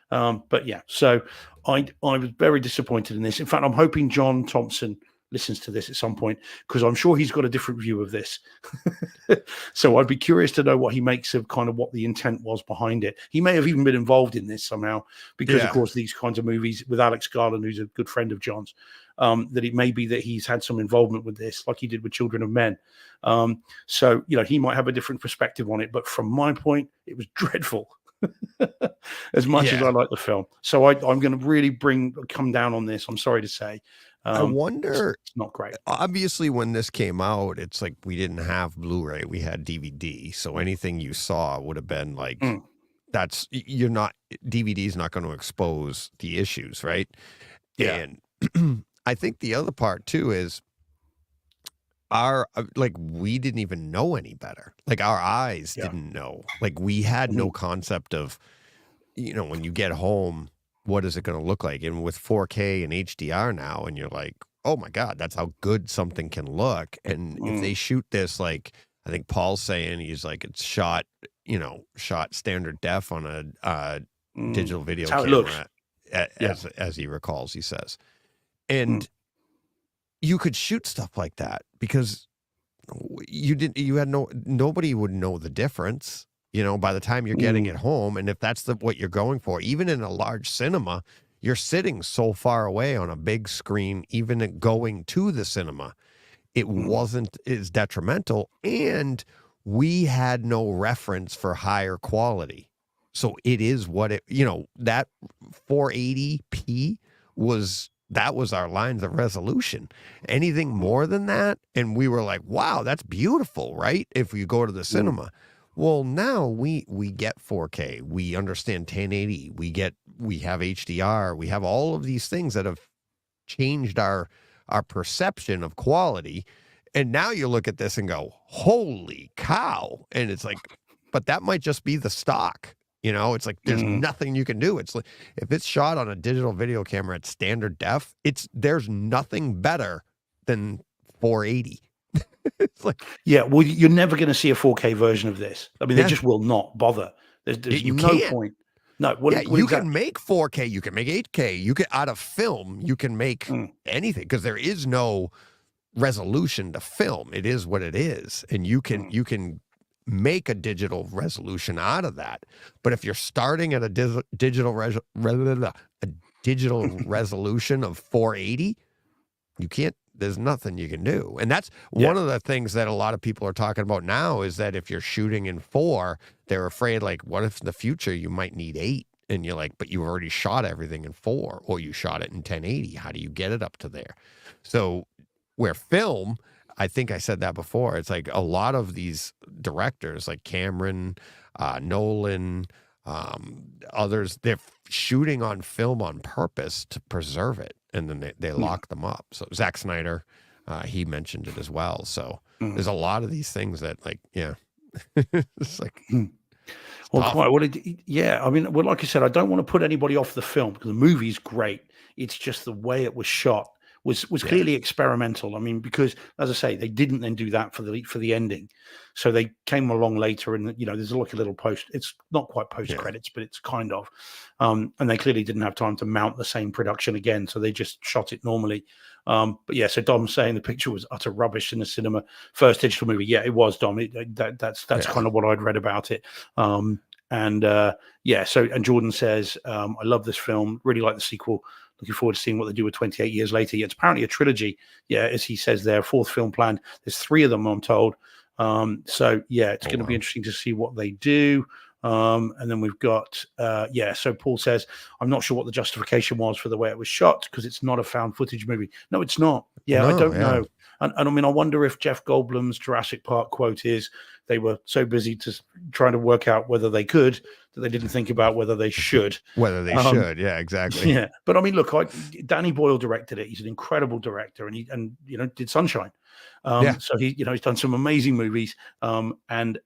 But yeah, so I was very disappointed in this. In fact, I'm hoping John Thompson listens to this at some point, because I'm sure he's got a different view of this. So I'd be curious to know what he makes of kind of what the intent was behind it. He may have even been involved in this somehow, because of course these kinds of movies with Alex Garland, who's a good friend of John's, that it may be that he's had some involvement with this, like he did with Children of Men. So he might have a different perspective on it, but from my point, it was dreadful. As much as I like the film. So I'm going to really come down on this. I'm sorry to say. I wonder, it's not great. Obviously, when this came out, it's like we didn't have Blu-ray, we had DVD. So anything you saw would have been like, DVD's not going to expose the issues, right? Yeah. And I think the other part too is we didn't even know any better. Like our eyes didn't know. Like we had no concept of, when you get home, what is it going to look like? And with 4K and HDR now, and you're like, oh my God, that's how good something can look. And if they shoot this, like I think Paul's saying, he's like, it's shot standard def on a digital video camera, as he recalls, he says. And you could shoot stuff like that because nobody would know the difference, by the time you're getting it home. And if that's what you're going for, even in a large cinema, you're sitting so far away on a big screen, even going to the cinema, it wasn't as detrimental. And we had no reference for higher quality. So it is what that 480p that was our lines of resolution. Anything more than that, and we were like, wow, that's beautiful, right? If you go to the cinema. Well, now we get 4K, we understand 1080, we have HDR, we have all of these things that have changed our perception of quality. And now you look at this and go, holy cow. And it's like, but that might just be the stock. It's like there's nothing you can do. It's like if it's shot on a digital video camera at standard def, there's nothing better than 480. It's like, well, you're never going to see a 4K version of this. I mean, they just will not bother. There's no point. No, you can make 4K, you can make 8K, you can out of film, you can make anything because there is no resolution to film. It is what it is, and you can make a digital resolution out of that. But if you're starting at a digital resolution of 480, you can't. There's nothing you can do. And that's one of the things that a lot of people are talking about now is that if you're shooting in 4, they're afraid, like, what if in the future you might need 8? And you're like, but you already shot everything in 4, or you shot it in 1080. How do you get it up to there? So where film, I think I said that before, it's like a lot of these directors like Cameron, Nolan, others, they're shooting on film on purpose to preserve it, and then they lock them up. So Zack Snyder, he mentioned it as well. So there's a lot of these things that, like, it's like, well, quite. I mean, like I said, I don't want to put anybody off the film because the movie's great. It's just the way it was shot was clearly experimental. I mean, because as I say, they didn't then do that for the ending, so they came along later, and there's like a little post. It's not quite post credits, but it's kind of, and they clearly didn't have time to mount the same production again, so they just shot it normally. But yeah, so Dom's saying the picture was utter rubbish in the cinema. First digital movie, yeah, it was, Dom. That's kind of what I'd read about it. So and Jordan says, I love this film, really like the sequel. Looking forward to seeing what they do with 28 years later. Yeah, it's apparently a trilogy. Yeah, as he says there, 4th film planned. There's 3 of them, I'm told. So yeah, it's going to be interesting to see what they do. And then we've got, so Paul says, I'm not sure what the justification was for the way it was shot because it's not a found footage movie. No, it's not. Yeah, I don't know. And I mean, I wonder if Jeff Goldblum's Jurassic Park quote is they were so busy trying to work out whether they could that they didn't think about whether they should. Yeah, exactly. Yeah. But I mean, look, Danny Boyle directed it. He's an incredible director and did Sunshine. So he's done some amazing movies. And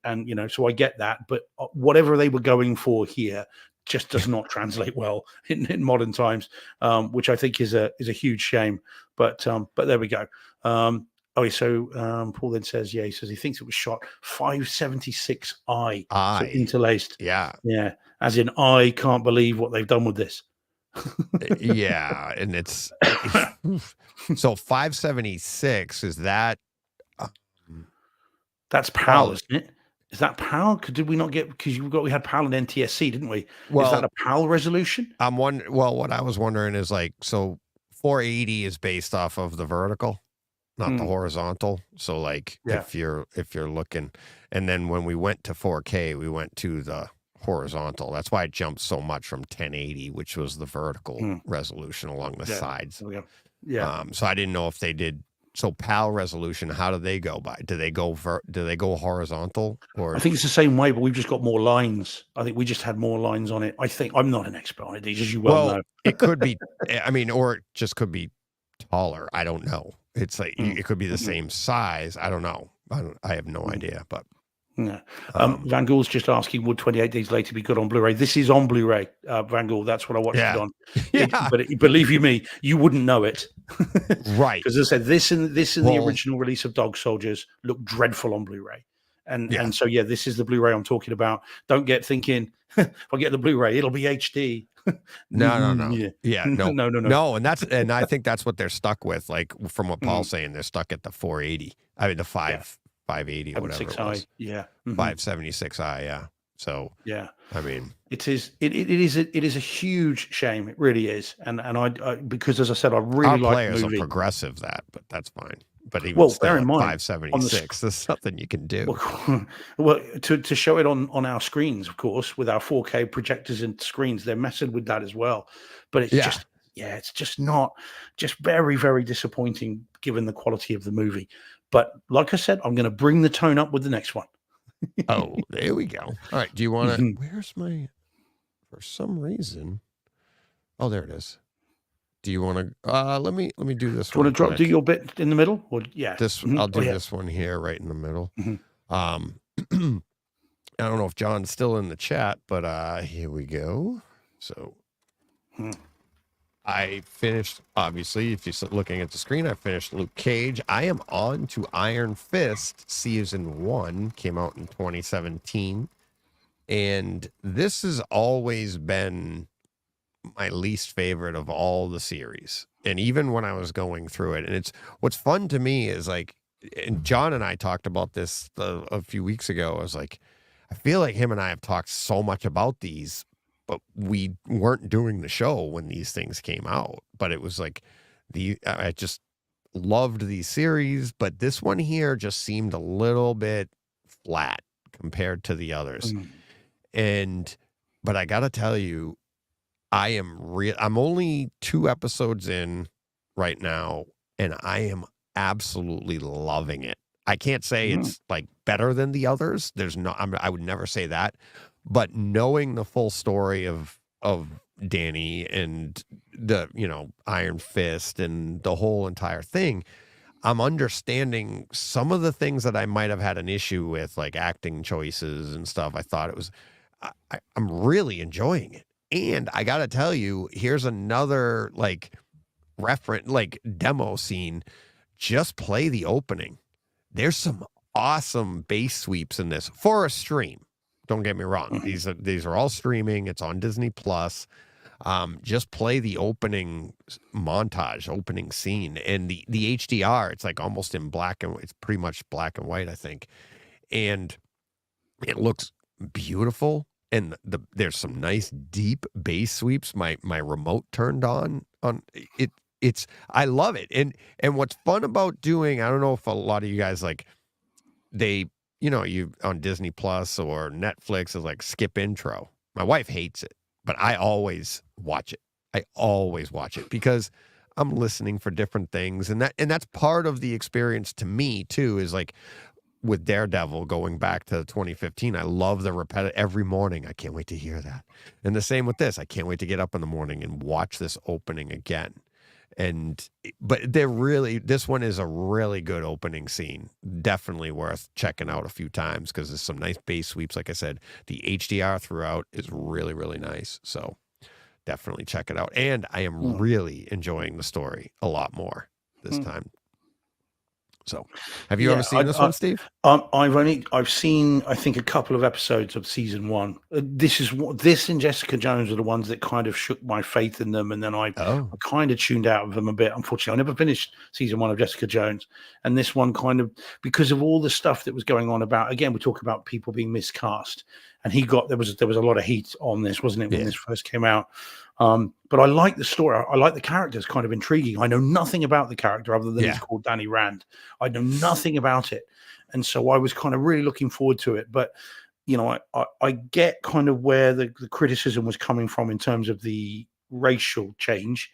so I get that, but whatever they were going for here just does not translate well in modern times, which I think is a huge shame. But there we go. Paul then says, he says he thinks it was shot 576i, so interlaced. Yeah. As in, I can't believe what they've done with this. Yeah, and it's so 576 is that that's PAL, isn't it? Is that PAL? Did we not get, because we had PAL and NTSC, didn't we? Is that a PAL resolution? What I was wondering is so 480 is based off of the vertical, not the horizontal. So if you're looking, and then when we went to 4K, we went to the horizontal. That's why it jumped so much from 1080, which was the vertical resolution along the sides. So I didn't know if they did. So PAL resolution, how do they go by? Do they go horizontal, or? I think it's the same way, but we've just got more lines. I think we just had more lines on it. I think I'm not an expert on it, as you well know. It could be. I mean, or it just could be taller. I don't know. It's like it could be the same size. I don't know. I have no idea, but. Yeah. Van Gogh's just asking, would 28 Days Later be good on Blu-ray? This is on Blu-ray, Van Gogh. That's what I watched it on. But believe you me, you wouldn't know it. Right. Because as I said, this and the original release of Dog Soldiers look dreadful on Blu-ray. And so, this is the Blu-ray I'm talking about. Don't get thinking, if I get the Blu-ray, it'll be HD. No. No. And I think that's what they're stuck with. Like from what Paul's saying, they're stuck at the 480. I mean, the 580 or whatever it was. 576i, yeah. So I mean, it is a huge shame. It really is. And I because as I said, I really like players the movie. Are progressive that, but that's fine. But even still, bear in mind, 576, there's something you can do. Well, to show it on our screens, of course, with our 4K projectors and screens, they're messing with that as well. But it's it's just very, very disappointing given the quality of the movie. But like I said, I'm going to bring the tone up with the next one. Oh, there we go. All right. Do you want to? Where's my? For some reason. Oh, there it is. Do you want to? Let me do this. Do you want to do your bit in the middle? Or I'll do this one here, right in the middle. I don't know if John's still in the chat, but here we go. So. I finished, obviously, if you're looking at the screen, I finished Luke Cage. I am on to Iron Fist. Season 1 came out in 2017. And this has always been my least favorite of all the series. And even when I was going through it, and what's fun to me is and John and I talked about this a few weeks ago. I was like, I feel like him and I have talked so much about these, but we weren't doing the show when these things came out. But it was like I just loved these series, but this one here just seemed a little bit flat compared to the others. But I got to tell you, I'm only 2 episodes in right now, and I am absolutely loving it. I can't say it's better than the others. I would never say that. But knowing the full story of Danny and the Iron Fist and the whole entire thing, I'm understanding some of the things that I might have had an issue with, like acting choices and stuff. I thought it was, I'm really enjoying it. And I got to tell you, here's another demo scene. Just play the opening. There's some awesome bass sweeps in this for a stream. Don't get me wrong. These are all streaming. It's on Disney Plus. Just play the opening montage, opening scene, and the HDR. It's almost in black and it's pretty much black and white, I think, and it looks beautiful. And there's some nice deep bass sweeps. My remote turned on it. I love it. And what's fun about doing, I don't know if a lot of you guys they you on Disney Plus or Netflix is like skip intro. My wife hates it, but I always watch it. Because I'm listening for different things, and that's part of the experience to me too. Is like with Daredevil going back to 2015. I love the repetitive every morning. I can't wait to hear that. And the same with this. I can't wait to get up in the morning and watch this opening again. But this one is a really good opening scene. Definitely worth checking out a few times because there's some nice bass sweeps. Like I said, the HDR throughout is really, really nice. So definitely check it out. And I am really enjoying the story a lot more this time. So, have you ever seen this one, Steve? I've seen, I think, a couple of episodes of season 1. This and Jessica Jones are the ones that kind of shook my faith in them, and then I kind of tuned out of them a bit. Unfortunately, I never finished season 1 of Jessica Jones, and this one kind of, because of all the stuff that was going on about. Again, we talk about people being miscast, and there was a lot of heat on this, wasn't it, when this first came out? But I like the story. I like the character. It's kind of intriguing. I know nothing about the character other than he's called Danny Rand. I know nothing about it. And so I was kind of really looking forward to it. But, I get kind of where the criticism was coming from in terms of the racial change.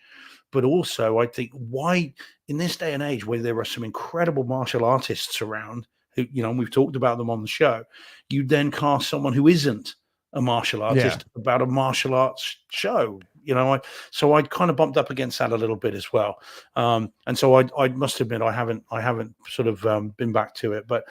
But also, I think why in this day and age where there are some incredible martial artists around, who, we've talked about them on the show, you then cast someone who isn't a martial artist about a martial arts show. So I'd kind of bumped up against that a little bit as well. And so I must admit I haven't sort of been back to it, but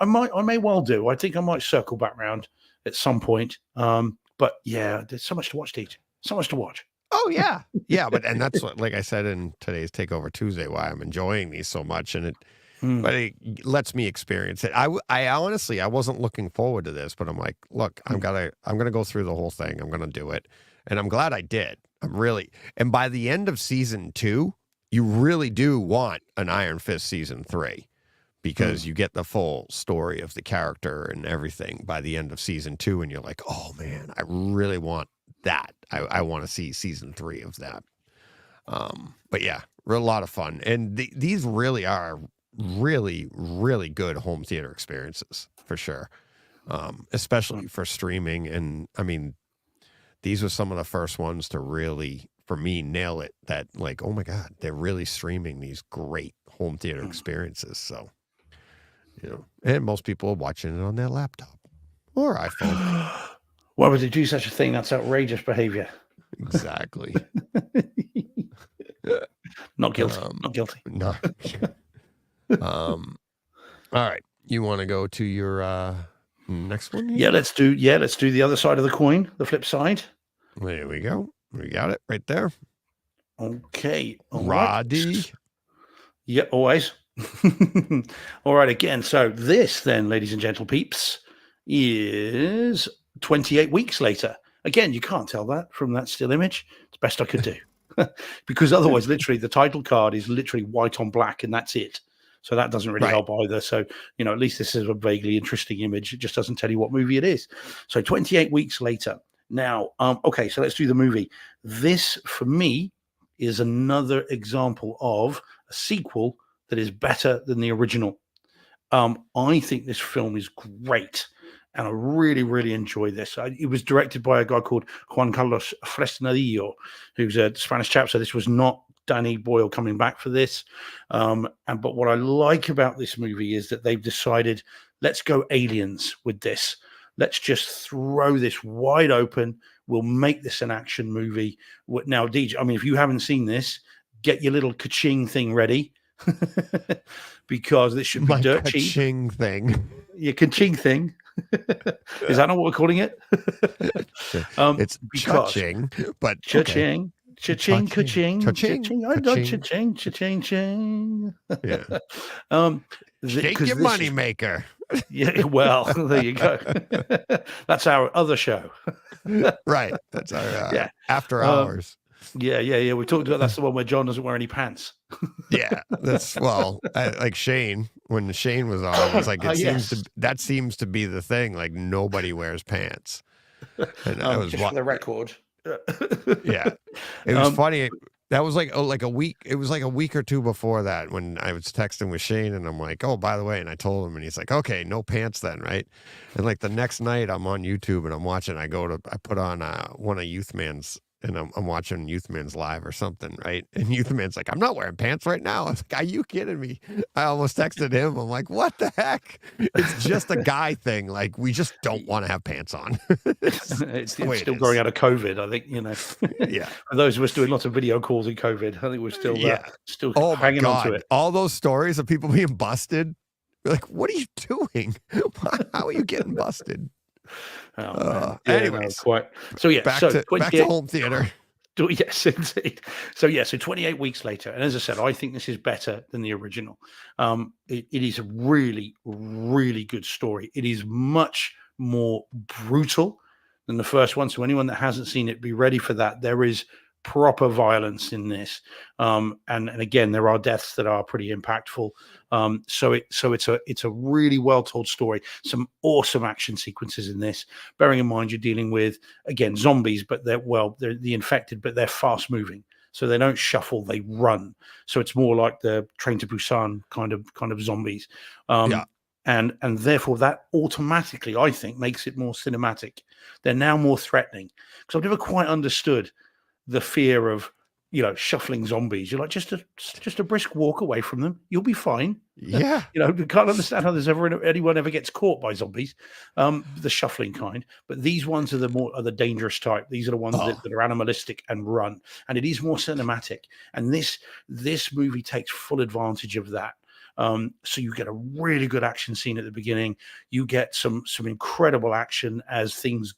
I may well do. I think I might circle back round at some point. But yeah, there's so much to watch, Deej. So much to watch. Oh yeah. Yeah. And that's what, like I said in today's Takeover Tuesday, why I'm enjoying these so much. And but it lets me experience it. I honestly, I wasn't looking forward to this, but I'm like, look, I'm going to go through the whole thing. I'm going to do it. And I'm glad I did. And by the end of season 2, you really do want an Iron Fist season 3 because you get the full story of the character and everything by the end of season 2. And you're like, oh man, I really want that. I want to see season 3 of that. But yeah, a lot of fun. And these really are really, really good home theater experiences for sure. Especially for streaming. And I mean, these were some of the first ones to really, for me, nail it. That like, oh my God, they're really streaming these great home theater experiences. So, and most people are watching it on their laptop or iPhone. Why would they do such a thing? That's outrageous behavior. Exactly. Not guilty. Not guilty. No. All right. You want to go to your next one here? Yeah, let's do the other side of the coin, the flip side. There we go. We got it right there. Okay. Roddy. Right. Yeah, always. All right, again. So this then, ladies and gentle peeps, is 28 weeks later. Again, you can't tell that from that still image. It's the best I could do. Because otherwise, literally, the title card is literally white on black, and that's it. So that doesn't really help either. So, at least this is a vaguely interesting image. It just doesn't tell you what movie it is. So 28 weeks later. Now, okay, so let's do the movie. This, for me, is another example of a sequel that is better than the original. I think this film is great. And I really, really enjoy this. It was directed by a guy called Juan Carlos Fresnadillo, who's a Spanish chap. So this was not Danny Boyle coming back for this. But what I like about this movie is that they've decided, let's go aliens with this. Let's just throw this wide open. We'll make this an action movie. Now, Deej, I mean, if you haven't seen this, get your little ka-ching thing ready. Because this should be dirt cheap. Ka-ching thing. Your ka-ching thing. Is that not what we're calling it? It's cha-ching, but cha-ching. Cha-ching, ka-ching, cha-ching. I love cha-ching, cha-ching, ching. Yeah. Shake your money maker. Yeah, well, there you go. That's our other show. Right. That's our after hours. Yeah. We talked about that's the one where John doesn't wear any pants. Yeah, that's like Shane. When Shane was on, it's like that seems to be the thing. Like nobody wears pants. And I was just for the record. Yeah, it was funny. That was like a week. It was like a week or two before that when I was texting with Shane, and I'm like, "Oh, by the way," and I told him, and he's like, "Okay, no pants then, right?" And like the next night, I'm on YouTube and I'm watching. I put on one of Youthman's, and I'm watching Youthman's live or something, right? And Youthman's like, "I'm not wearing pants right now." I was like, "Are you kidding me?" I almost texted him. I'm like, "What the heck? It's just a guy thing. Like we just don't want to have pants on." It's the way still it growing is. out of COVID, I think. Yeah. For those of us doing lots of video calls in COVID, I think we're still Oh my hanging on to God. it. All those stories of people being busted. You're like, what are you doing? How are you getting busted? Oh, man. Yeah, no, Anyways, quite. So yeah, back so to 28 home theater. Yes, indeed. So 28 weeks later, and as I said, I think this is better than the original. It is a really, really good story. It is much more brutal than the first one. So anyone that hasn't seen it, be ready for that. There is proper violence in this, and again, there are deaths that are pretty impactful. So it's a really well told story. Some awesome action sequences in this. Bearing in mind you're dealing with, again, zombies, but they're the infected, but they're fast moving. So they don't shuffle, they run. So it's more like the Train to Busan kind of zombies. Yeah. And therefore that automatically, I think, makes it more cinematic. They're now more threatening. Because I've never quite understood the fear of, shuffling zombies. You're like, just a brisk walk away from them. You'll be fine. Yeah. You can't understand how anyone ever gets caught by zombies, the shuffling kind. But these ones are the dangerous type. These are the ones that are animalistic and run, and it is more cinematic. And this movie takes full advantage of that. So you get a really good action scene at the beginning. You get some incredible action as things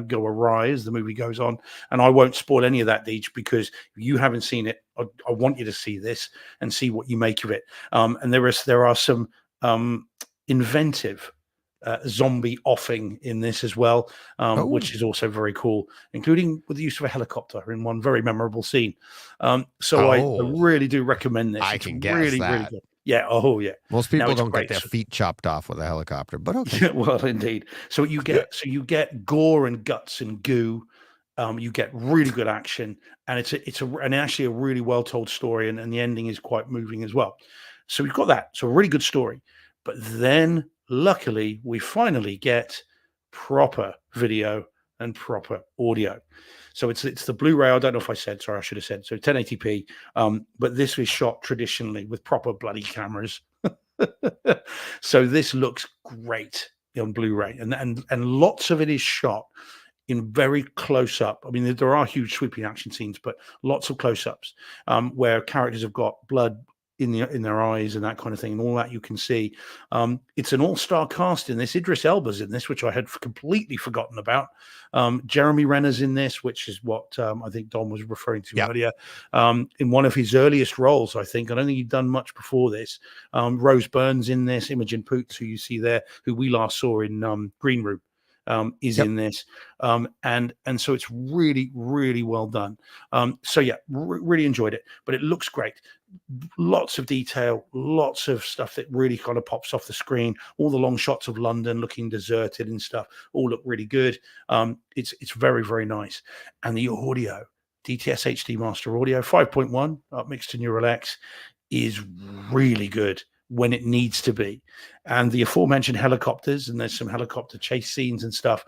go awry as the movie goes on. And I won't spoil any of that, Deej, because if you haven't seen it, I want you to see this and see what you make of it. And there are some inventive zombie offing in this as well, which is also very cool, including with the use of a helicopter in one very memorable scene. I really do recommend this. I It's can guess really, that. really good. Yeah. Oh, yeah. Most people it's don't great. get their feet chopped off with a helicopter, but okay. Well, indeed. So you get gore and guts and goo. You get really good action, and it's actually a really well told story, and the ending is quite moving as well. So we've got that. So a really good story, but then luckily we finally get proper video and proper audio. So it's the Blu-ray. I don't know if I said. Sorry, I should have said. So 1080p. But this was shot traditionally with proper bloody cameras. So this looks great on Blu-ray, and lots of it is shot in very close up. I mean, there are huge sweeping action scenes, but lots of close-ups where characters have got blood in their eyes and that kind of thing, and all that you can see. It's an all-star cast in this. Idris Elba's in this, which I had completely forgotten about. Jeremy Renner's in this, which is what I think Don was referring to earlier. In one of his earliest roles, I think. I don't think he'd done much before this. Rose Byrne's in this. Imogen Poots, who you see there, who we last saw in Green Room, is in this. And so it's really, really well done. Really enjoyed it, but it looks great. Lots of detail, lots of stuff that really kind of pops off the screen. All the long shots of London looking deserted and stuff all look really good. It's very, very nice. And the audio, DTS HD Master Audio 5.1 mixed to Neural X, is really good when it needs to be. And the aforementioned helicopters, and there's some helicopter chase scenes and stuff,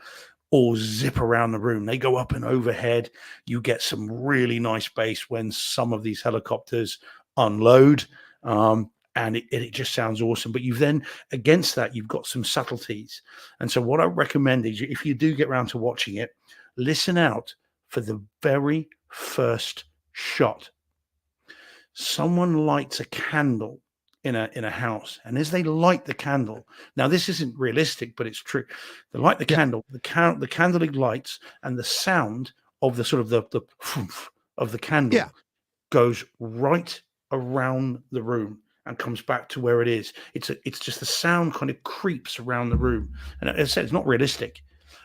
all zip around the room. They go up and overhead. You get some really nice bass when some of these helicopters unload, and it just sounds awesome. But you've then, against that, you've got some subtleties. And so what I recommend is, if you do get around to watching it, listen out for the very first shot. Someone lights a candle in a house, and as they light the candle, now this isn't realistic, but it's true. They light the candle, the candle ignites, and the sound of the sort of the of the candle goes right around the room and comes back to where it is. It's just the sound kind of creeps around the room, and as I said, it's not realistic,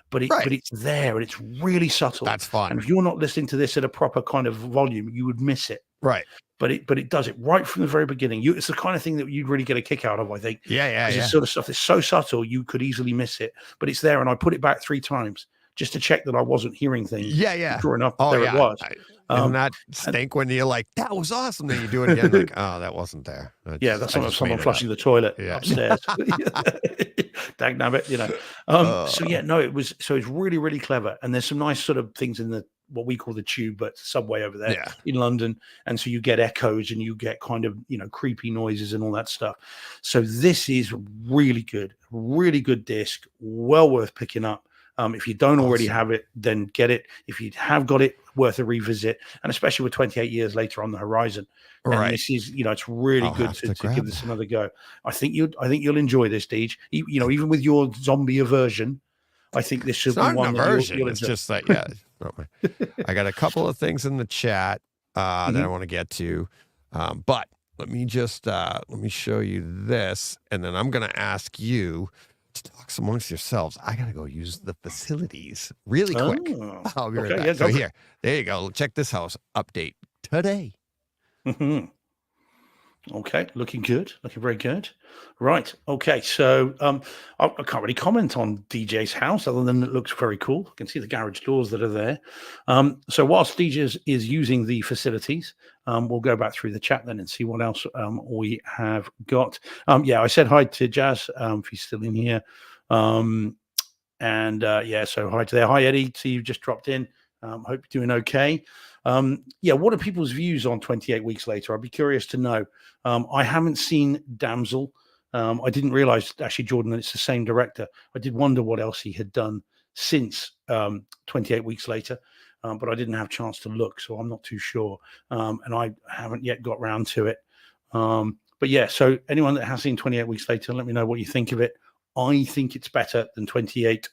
but it's there, and it's really subtle. That's fun. And if you're not listening to this at a proper kind of volume, you would miss it. Right. But it does it right from the very beginning. It's the kind of thing that you'd really get a kick out of, I think. Yeah. It's sort of stuff that's so subtle you could easily miss it, but it's there. And I put it back 3 times just to check that I wasn't hearing things. Yeah. Sure enough, Oh, there yeah. it was. Doesn't that stink when you're like, that was awesome? Then you do it again, like, oh, that wasn't there. That's I just someone made it flushing up. the toilet Yeah. upstairs. Dag nabbit, So it's really, really clever. And there's some nice sort of things in what we call the tube, but subway over there in London. And so you get echoes and you get kind of, creepy noises and all that stuff. So this is really good disc, well worth picking up. If you don't already have it, then get it. If you have got it, worth a revisit, and especially with 28 years later on the horizon. Right. And this is, it's really good to give this another go. I think you'll enjoy this, Deej. Even with your zombie aversion, I think this should be one that you'll enjoy. It's just that, I got a couple of things in the chat that I want to get to, but let me just let me show you this, and then I'm going to ask you to talk amongst yourselves. I got to go use the facilities really quick. I'll be right back. So there you go. Check this house update today. Mm-hmm. Okay, looking good, looking very good. Right, okay, so I can't really comment on DJ's house other than it looks very cool. I can see the garage doors that are there. So whilst DJ is using the facilities, we'll go back through the chat then and see what else we have got. I said hi to Jazz, if he's still in here. So hi to there. Hi, Eddie, so you've just dropped in. Hope you're doing okay. What are people's views on 28 Weeks Later? I'd be curious to know. I haven't seen Damsel. I didn't realize, actually, Jordan, that it's the same director. I did wonder what else he had done since 28 Weeks Later, but I didn't have a chance to look, so I'm not too sure. And I haven't yet got round to it. So anyone that has seen 28 Weeks Later, let me know what you think of it. I think it's better than 28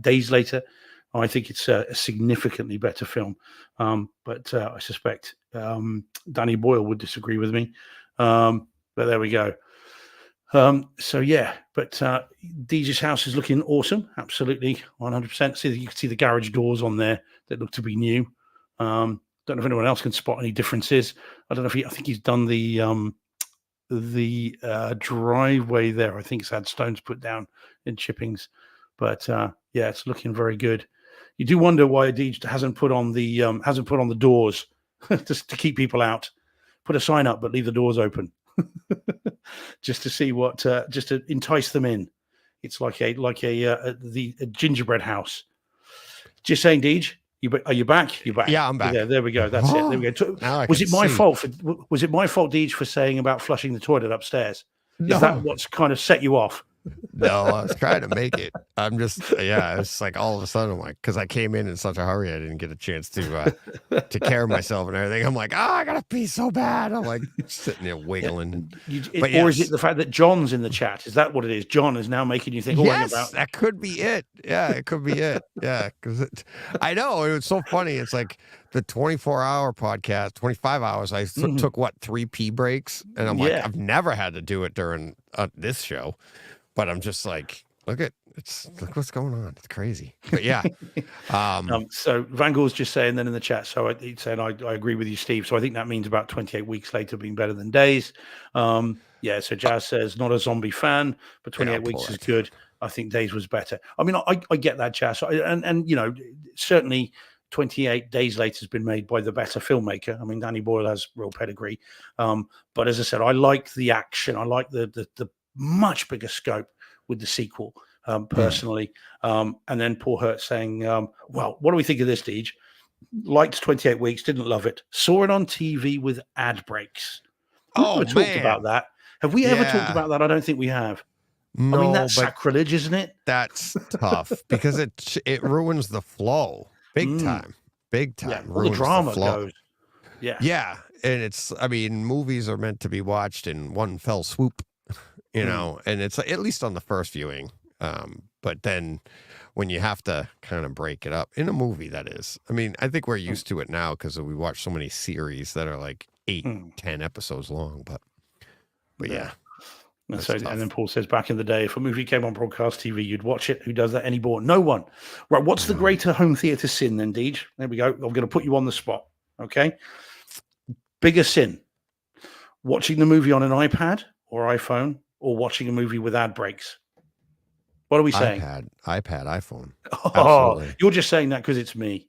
Days Later. I think it's a significantly better film, but I suspect Danny Boyle would disagree with me. But there we go. DJ's house is looking awesome, absolutely 100%. You can see the garage doors on there that look to be new. Don't know if anyone else can spot any differences. I don't know if I think he's done the driveway there. I think it's had stones put down in chippings, but it's looking very good. You do wonder why DJ hasn't put on the doors just to keep people out. Put a sign up, but leave the doors open, just to see just to entice them in. It's like a gingerbread house. Just saying, Deej, are you back? You're back. Yeah, I'm back. There we go. That's it. There we go. Was it my fault, Deej, for saying about flushing the toilet upstairs? Is that what's kind of set you off? No, I was trying to make it. I'm just, it's like all of a sudden, I'm like, because I came in such a hurry, I didn't get a chance to take care of myself and everything. I'm like, I gotta pee so bad. I'm like sitting there wiggling. Or is it the fact that John's in the chat? Is that what it is? John is now making you think, that could be it. Yeah, it could be it. Yeah, because I know it was so funny. It's like the 24-hour podcast, 25 hours. I took 3 pee breaks, and I'm like, I've never had to do it during this show. But I'm just like, look what's going on. It's crazy. But yeah. So Van Gogh's just saying then in the chat. So he's saying, I agree with you, Steve. So I think that means about 28 Weeks Later being better than Days. So Jazz says, not a zombie fan, but 28 Weeks is good. I think Days was better. I mean, I get that, Jazz. And certainly 28 Days Later has been made by the better filmmaker. I mean, Danny Boyle has real pedigree. But as I said, I like the action. I like the much bigger scope with the sequel, personally. And then Paul Hurt saying, well, what do we think of this, Deej? Liked 28 Weeks, didn't love it. Saw it on TV with ad breaks. We've never talked about that. Have we ever talked about that? I don't think we have. No, I mean, that's sacrilege, isn't it? That's tough because it ruins the flow big time. Yeah, all the drama goes. Yeah. Yeah. And movies are meant to be watched in one fell swoop. And it's at least on the first viewing. But then when you have to kind of break it up in a movie, that is, I think we're used to it now because we watch so many series that are like 8-10 episodes long, but yeah. And then Paul says, back in the day, if a movie came on broadcast TV, you'd watch it. Who does that anymore? No one. Right. What's the greater home theater sin then, Deej? There we go. I'm going to put you on the spot. Okay. Bigger sin. Watching the movie on an iPad or iPhone, or watching a movie with ad breaks? What are we saying? iPad, iPhone. Oh, Absolutely. you're just saying that because it's me.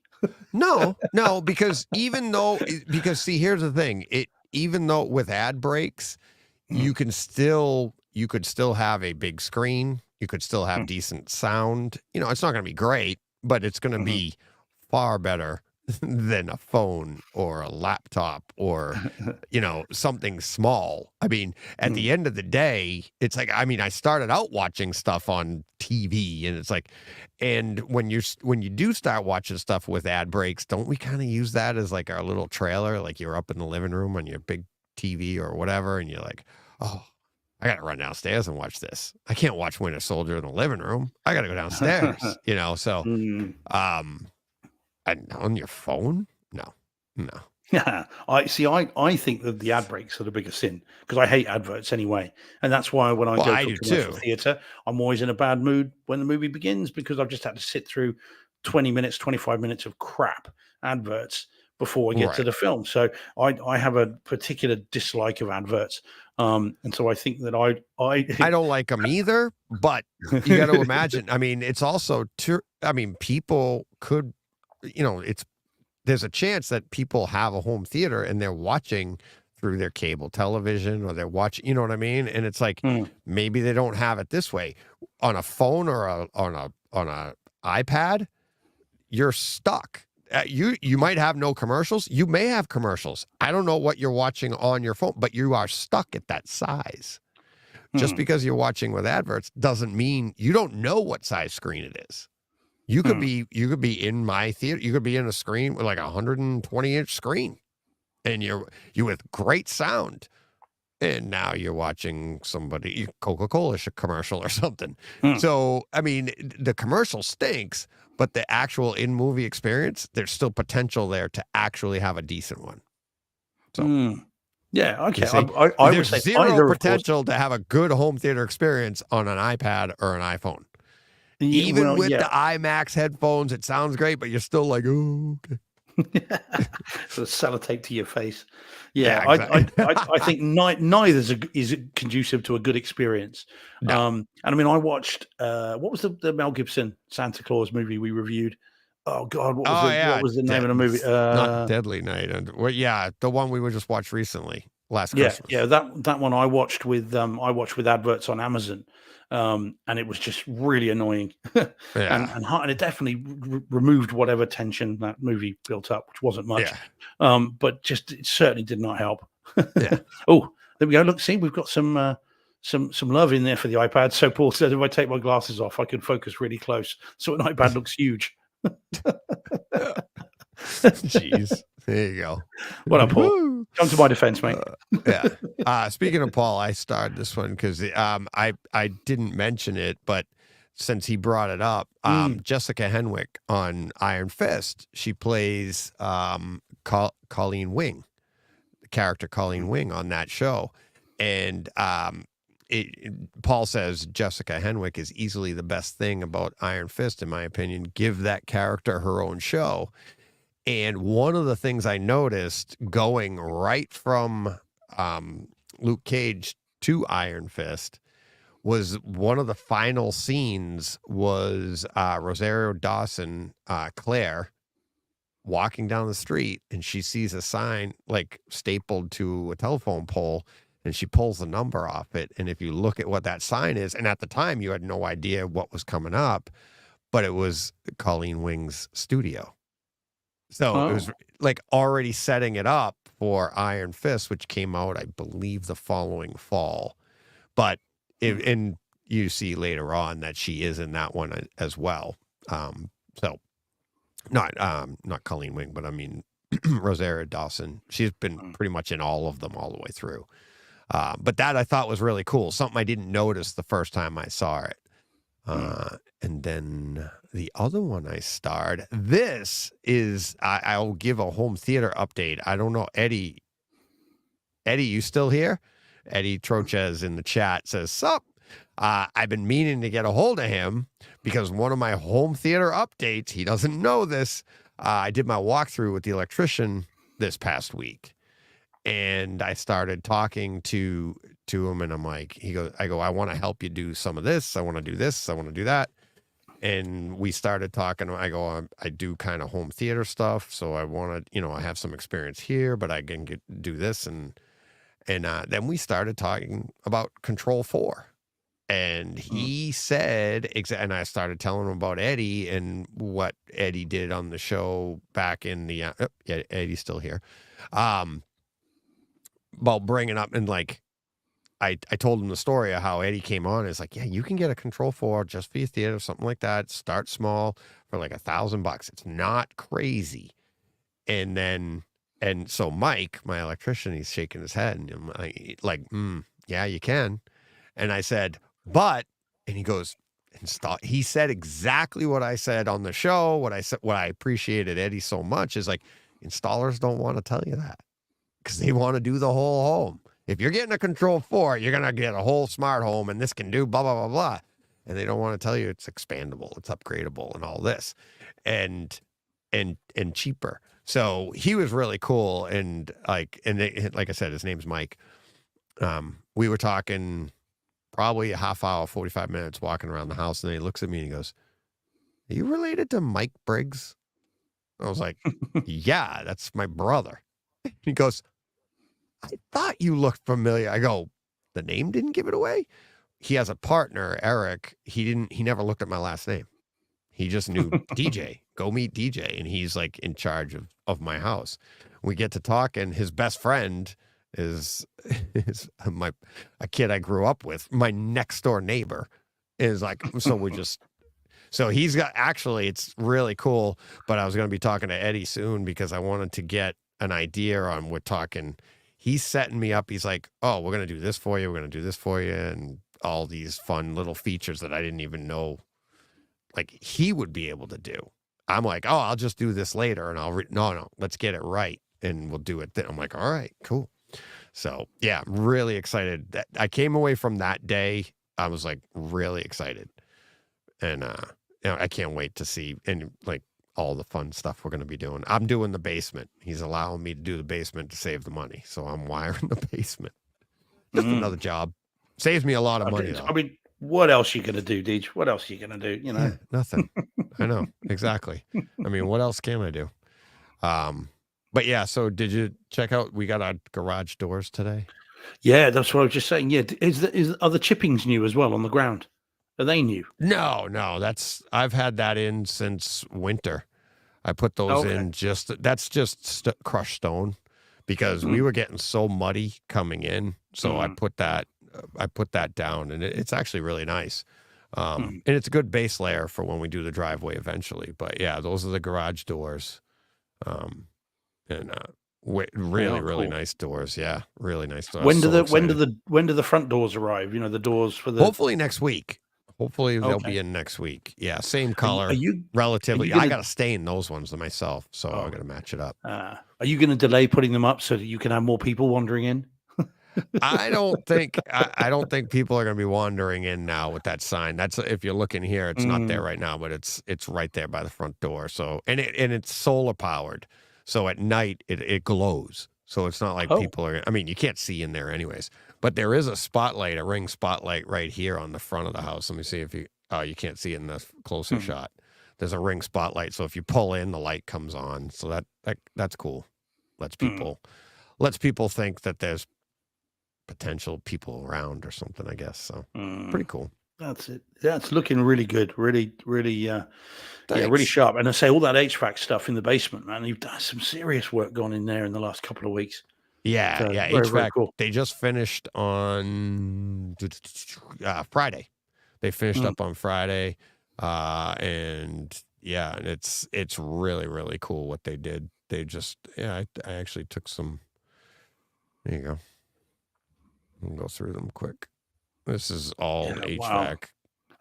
No, because see, here's the thing. Even though with ad breaks, you could still have a big screen. You could still have decent sound. It's not going to be great, but it's going to be far better than a phone or a laptop or something small. I mean, at the end of the day, it's like, I started out watching stuff on TV, and it's like, and when you do start watching stuff with ad breaks, don't we kind of use that as like our little trailer? Like you're up in the living room on your big TV or whatever, and you're like, oh, I got to run downstairs and watch this. I can't watch Winter Soldier in the living room. I got to go downstairs, so, and on your phone? No. Yeah, I think that the ad breaks are the biggest sin because I hate adverts anyway, and that's why when I go to a commercial theatre, I'm always in a bad mood when the movie begins because I've just had to sit through 20 minutes, 25 minutes of crap adverts before I get to the film. So I have a particular dislike of adverts, and so I think that I don't like them either. But you got to imagine. I mean, it's also people could, there's a chance that people have a home theater and they're watching through their cable television or they're watching, you know what I mean? And it's like, maybe they don't have it this way on a phone or on a iPad. You're stuck. You might have no commercials. You may have commercials. I don't know what you're watching on your phone, but you are stuck at that size. Just because you're watching with adverts doesn't mean you don't know what size screen it is. You could be in my theater. You could be in a screen with like a 120-inch screen, and you're with great sound. And now you're watching somebody Coca-Cola commercial or something. So I mean, the commercial stinks, but the actual in-movie experience, there's still potential there to actually have a decent one. So yeah, okay. I there's zero potential to have a good home theater experience on an iPad or an iPhone. Even with the IMAX headphones, it sounds great, but you're still like, oh, okay. Sort of sellotape to your face. Exactly. I think neither is conducive to a good experience. No. And I mean, I watched what was the Mel Gibson Santa Claus movie we reviewed? Oh God, what was the name of the movie? Not Deadly Night. The one we just watched recently, last Christmas. Yeah, that one I watched with adverts on Amazon. And it was just really annoying, and it definitely removed whatever tension that movie built up, which wasn't much. But just it certainly did not help. Oh, there we go. Look, see, we've got some love in there for the iPad. So Paul said, if I take my glasses off, I can focus really close, so an iPad looks huge. Jeez. There you go. What up, Paul? Come to my defense, mate. Speaking of Paul, I started this one because I didn't mention it, but since he brought it up, Jessica Henwick on Iron Fist, she plays Colleen Wing, the character Colleen Wing on that show. And Paul says Jessica Henwick is easily the best thing about Iron Fist, in my opinion. Give that character her own show. And one of the things I noticed going right from Luke Cage to Iron Fist was one of the final scenes was Rosario Dawson, Claire, walking down the street, and she sees a sign like stapled to a telephone pole, and she pulls the number off it. And if you look at what that sign is, and at the time you had no idea what was coming up, but it was Colleen Wing's studio. So it was like already setting it up for Iron Fist, which came out, I believe, the following fall. But and you see later on that she is in that one as well. So not Colleen Wing, but I mean Rosario Dawson. She's been pretty much in all of them all the way through. But that I thought was really cool. Something I didn't notice the first time I saw it. And then the other one I starred, this is, I'll give a home theater update. I don't know, Eddie, you still here? Eddie Trochez in the chat says, sup? I've been meaning to get a hold of him because one of my home theater updates, he doesn't know this. I did my walkthrough with the electrician this past week. And I started talking to to him, and I'm like, I go, I want to help you do some of this. I want to do this. I want to do that. And we started talking. I go, I do kind of home theater stuff, so I want to, I have some experience here, but I can do this, and then we started talking about Control 4. And he said, and I started telling him about Eddie and what Eddie did on the show back in the, yeah, Eddie's still here, about bringing up, and like, I told him the story of how Eddie came on. It's like, yeah, you can get a Control 4 just for your theater, something like that. Start small for like $1,000. It's not crazy. And so Mike, my electrician, he's shaking his head, and I'm like, yeah, you can. And I said, and he goes, he said exactly what I said on the show. What I appreciated Eddie so much is like, installers don't want to tell you that because they want to do the whole home. If you're getting a Control 4, you're going to get a whole smart home, and this can do blah, blah, blah, blah. And they don't want to tell you it's expandable, it's upgradable, and all this, and cheaper. So he was really cool. And like I said, his name's Mike. We were talking probably a half hour, 45 minutes walking around the house. And then he looks at me and he goes, "Are you related to Mike Briggs?" I was like, "Yeah, that's my brother." He goes, "I thought you looked familiar." I go, "The name didn't give it away." He has a partner, Eric. He never looked at my last name. He just knew DJ, go meet DJ. And he's like in charge of my house. We get to talk, and his best friend is a kid I grew up with. My next door neighbor is like, so he's got, actually, it's really cool. But I was going to be talking to Eddie soon because I wanted to get an idea on, he's setting me up. He's like, "Oh, we're going to do this for you. We're going to do this for you." And all these fun little features that I didn't even know, like, he would be able to do. I'm like, "Oh, I'll just do this later." And no, let's get it right. And we'll do it then. I'm like, "All right, cool." So yeah, I'm really excited. That I came away from that day. I was like really excited. And, I can't wait to see, and like, all the fun stuff we're going to be doing. I'm doing the basement. He's allowing me to do the basement to save the money. So I'm wiring the basement. Just another job. Saves me a lot of money, though. I mean, what else are you going to do, Deej? What else are you going to do? Yeah, nothing. I know. Exactly. I mean, what else can I do? But yeah, so did you check out, we got our garage doors today? Yeah, that's what I was just saying. Yeah. Are the chippings new as well on the ground? Are they new? No, I've had that in since winter. I put those in that's just crushed stone because we were getting so muddy coming in. So I put that down, and it's actually really nice. And it's a good base layer for when we do the driveway eventually. But yeah, those are the garage doors. Really nice doors. Yeah, really nice doors. When do the front doors arrive? The doors for the. Hopefully next week. Hopefully they'll be in next week. Yeah, same color. Relatively. I got to stain those ones myself, so I got to match it up. Are you going to delay putting them up so that you can have more people wandering in? I don't think people are going to be wandering in now with that sign. That's, if you're looking here, it's not there right now, but it's right there by the front door. So and it's solar powered. So at night it glows. So it's not like people are. I mean, you can't see in there anyways. But there is a ring spotlight right here on the front of the house. Let me see if you. Oh, you can't see it in the closer shot. There's a ring spotlight, so if you pull in, the light comes on. So that's cool. Lets people think that there's potential people around or something, I guess. So pretty cool. That's it. That's looking really good. Really, really, really sharp. And I say all that HVAC stuff in the basement, man. You've done some serious work gone in there in the last couple of weeks. Yeah, Very, HVAC. very cool. They just finished on Friday. They finished up on Friday, and yeah, and it's really, really cool what they did. They just I actually took some. There you go. We'll go through them quick. This is all HVAC. Wow.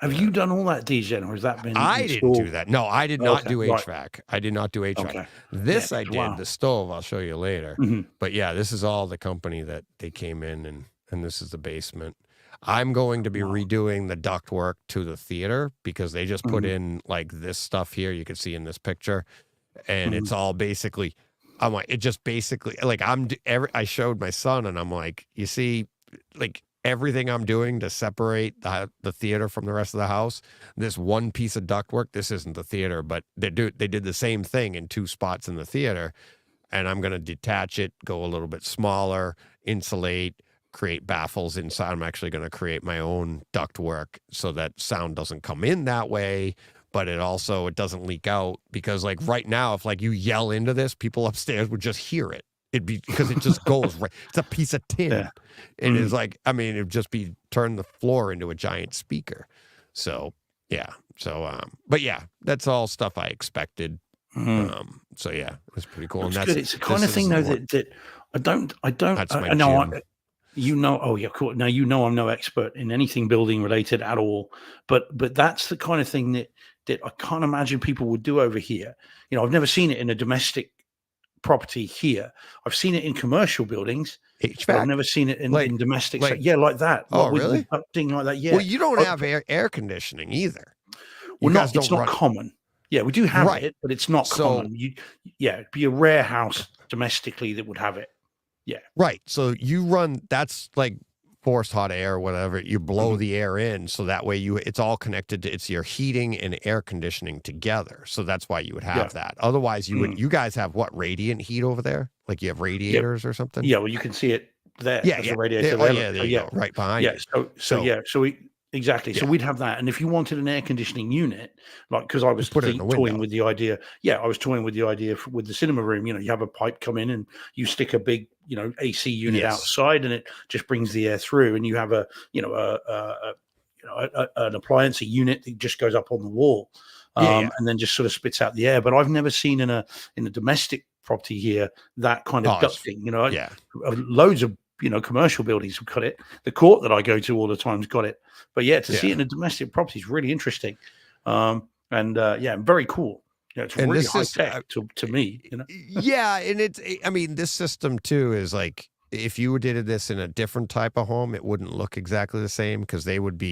Have you done all that, DJ, or has that been? I didn't do that. No, I did not do HVAC. Right. I did not do HVAC. Okay. This I did. Wow. The stove, I'll show you later. But yeah, this is all the company that they came in, and this is the basement. I'm going to be redoing the ductwork to the theater because they just put in like this stuff here. You can see in this picture, and it's all basically. I'm like, it just basically like I showed my son, and I'm like, you see, like. everything I'm doing to separate the theater from the rest of the house, this one piece of ductwork, this isn't the theater, but they did the same thing in 2 spots in the theater, and I'm going to detach it, go a little bit smaller, insulate, create baffles inside. I'm actually going to create my own ductwork so that sound doesn't come in that way, but it doesn't leak out, because like right now, if like you yell into this, people upstairs would just hear it. It'd be because it just goes right. It's a piece of tin. Yeah. And it's like, I mean, it'd just be turn the floor into a giant speaker. So yeah. So but yeah, that's all stuff I expected. So yeah, it was pretty cool. Looks And good. It's the kind of thing though that I don't That's my know. gym. Oh yeah, cool. Now I'm no expert in anything building related at all, but that's the kind of thing that I can't imagine people would do over here. You know, I've never seen it in a domestic property here. I've seen it in commercial buildings. But I've never seen it in domestic. Like that. Oh, really? With ducting like that. Yeah. Well, you don't have air conditioning either. It's not common. Yeah, we do have it, but it's not common. It'd be a rare house domestically that would have it. Yeah. Right. So you run, that's like forced hot air or whatever. You blow the air in, so that way it's all connected to, it's your heating and air conditioning together. So that's why you would have that. Otherwise you guys have what, radiant heat over there? Like you have radiators or something? Yeah, well, you can see it there. Yeah, the radiator there you go, right behind you. So we exactly. So we'd have that, and if you wanted an air conditioning unit, like because I was toying with the idea. Yeah, I was toying with the idea with the cinema room. You know, you have a pipe come in, and you stick a big AC unit outside, and it just brings the air through, and you have an appliance, a unit that just goes up on the wall, and then just sort of spits out the air. But I've never seen in a domestic property here that kind of ducting. Loads of commercial buildings have got it. The court that I go to all the time's got it. But see it in a domestic property is really interesting, and very cool. It's really high tech to me. Yeah, and I mean, this system too is like, if you did this in a different type of home, it wouldn't look exactly the same, because they would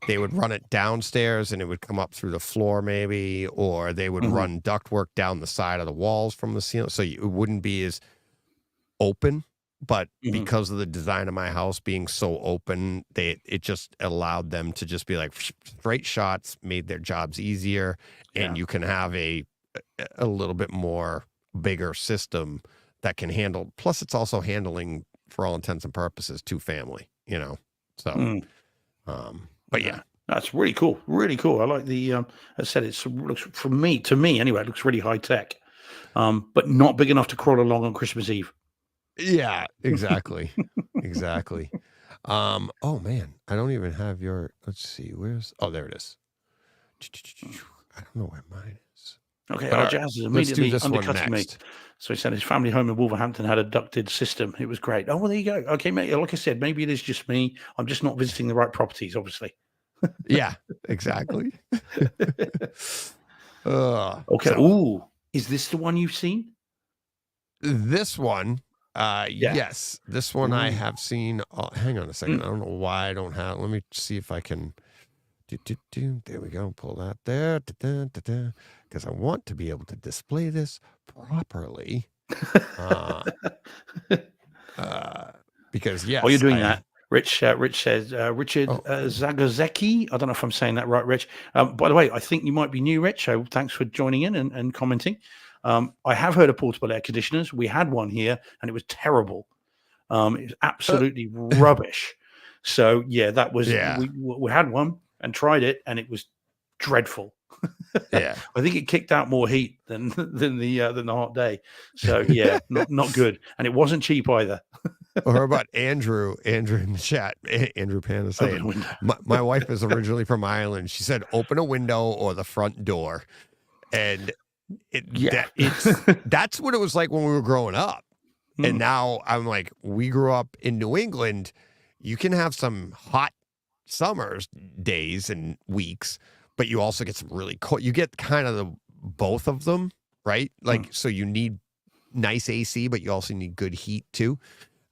run it downstairs and it would come up through the floor maybe, or they would run ductwork down the side of the walls from the ceiling, so it wouldn't be as open. But because of the design of my house being so open, it just allowed them to just be like straight shots, made their jobs easier, and you can have a little bit more bigger system that can handle. Plus, it's also handling, for all intents and purposes, 2 family. So, but yeah, that's really cool. Really cool. I like the. I said it looks to me anyway. It looks really high tech, but not big enough to crawl along on Christmas Eve. Yeah, exactly. Exactly. Oh man, I don't even have your, let's see, there it is. I don't know where mine is. Okay, our Jazz is immediately undercutting me. So he said his family home in Wolverhampton had a ducted system. It was great. Oh, well, there you go. Okay, mate, like I said, maybe it is just me. I'm just not visiting the right properties, obviously. Yeah, exactly. Okay. Ooh, is this the one you've seen? This one, yes. This one I have seen. Hang on a second. I don't know why I don't have. Let me see if I can. There we go. Pull that there. Because I want to be able to display this properly. Because yes. While you're doing that, Rich says Richard Zagazeki. I don't know if I'm saying that right, Rich. By the way, I think you might be new, Rich. So thanks for joining in and commenting. I have heard of portable air conditioners. We had one here, and it was terrible. It was absolutely rubbish. So yeah, that was we had one and tried it, and it was dreadful. Yeah, I think it kicked out more heat than the hot day. So yeah, not good, and it wasn't cheap either. Or about Andrew in the chat. Andrew Pan is saying, my wife is originally from Ireland. She said, open a window or the front door, and that's what it was like when we were growing up. And now I'm like, we grew up in New England. You can have some hot summers days and weeks, but you also get some really cold. You get kind of both of them, right? Like, so you need nice AC, but you also need good heat too.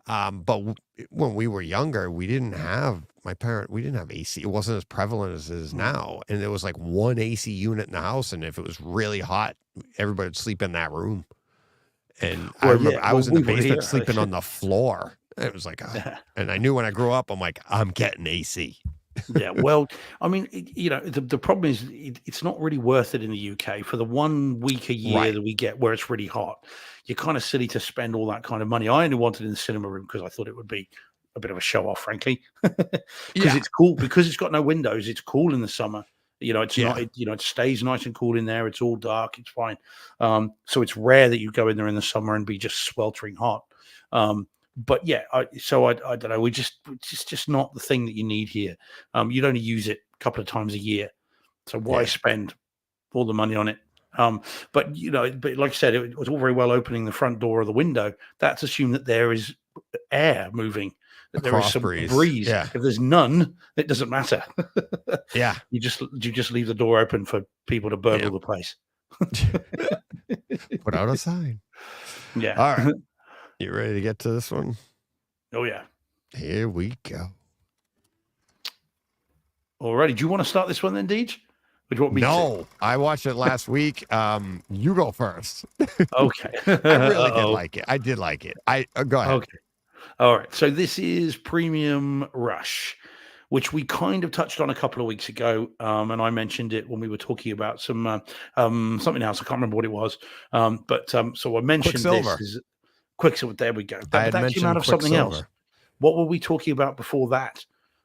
But when we were younger, we didn't have AC. It wasn't as prevalent as it is now. And there was like one I in the house. And if it was really hot, everybody would sleep in that room. And I remember I was in the basement sleeping on the floor It was like, and I knew when I grew up, I'm like, I'm getting AC. Yeah, well, I mean, the problem is it's not really worth it in the UK for the 1 week a year Right. that we get where it's really hot. You're kind of silly to spend all that kind of money. I only wanted it in the cinema room because I thought it would be a bit of a show off, frankly, because Yeah. it's cool. Because it's got no windows. It's cool in the summer. It's Yeah. not. It stays nice and cool in there. It's all dark. It's fine. So it's rare that you go in there in the summer and be just sweltering hot. But yeah, I don't know. It's just not the thing that you need here. You'd only use it a couple of times a year, so why spend all the money on it? But like I said, it was all very well opening the front door or the window. That's assumed that there is air moving, that there is some breeze. Yeah. If there's none, it doesn't matter. Yeah. You just leave the door open for people to burgle the place. Put out a sign. Yeah. All right. You ready to get to this one? Oh yeah. Here we go. Alrighty. Do you want to start this one then, Deej? Or do you want me to? No, I watched it last week. You go first. Okay. I really did like it. I did like it. Go ahead. Okay. All right. So this is Premium Rush, which we kind of touched on a couple of weeks ago, and I mentioned it when we were talking about something else. I can't remember what it was, so I mentioned Quicksilver. this is Quicksilver. There we go. I had But that came out mentioned of something else. Quicksilver. What were we talking about before that?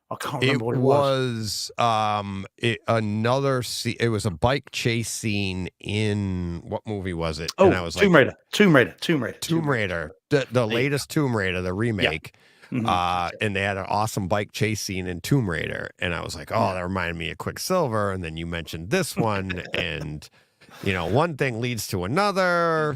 I can't remember what it was. It was a bike chase scene in what movie was it? Oh, and I was Tomb like, Raider. Tomb Raider, the latest Tomb Raider, the remake. And they had an awesome bike chase scene in Tomb Raider, and I was like, oh, that reminded me of Quicksilver. And then you mentioned this one, and one thing leads to another,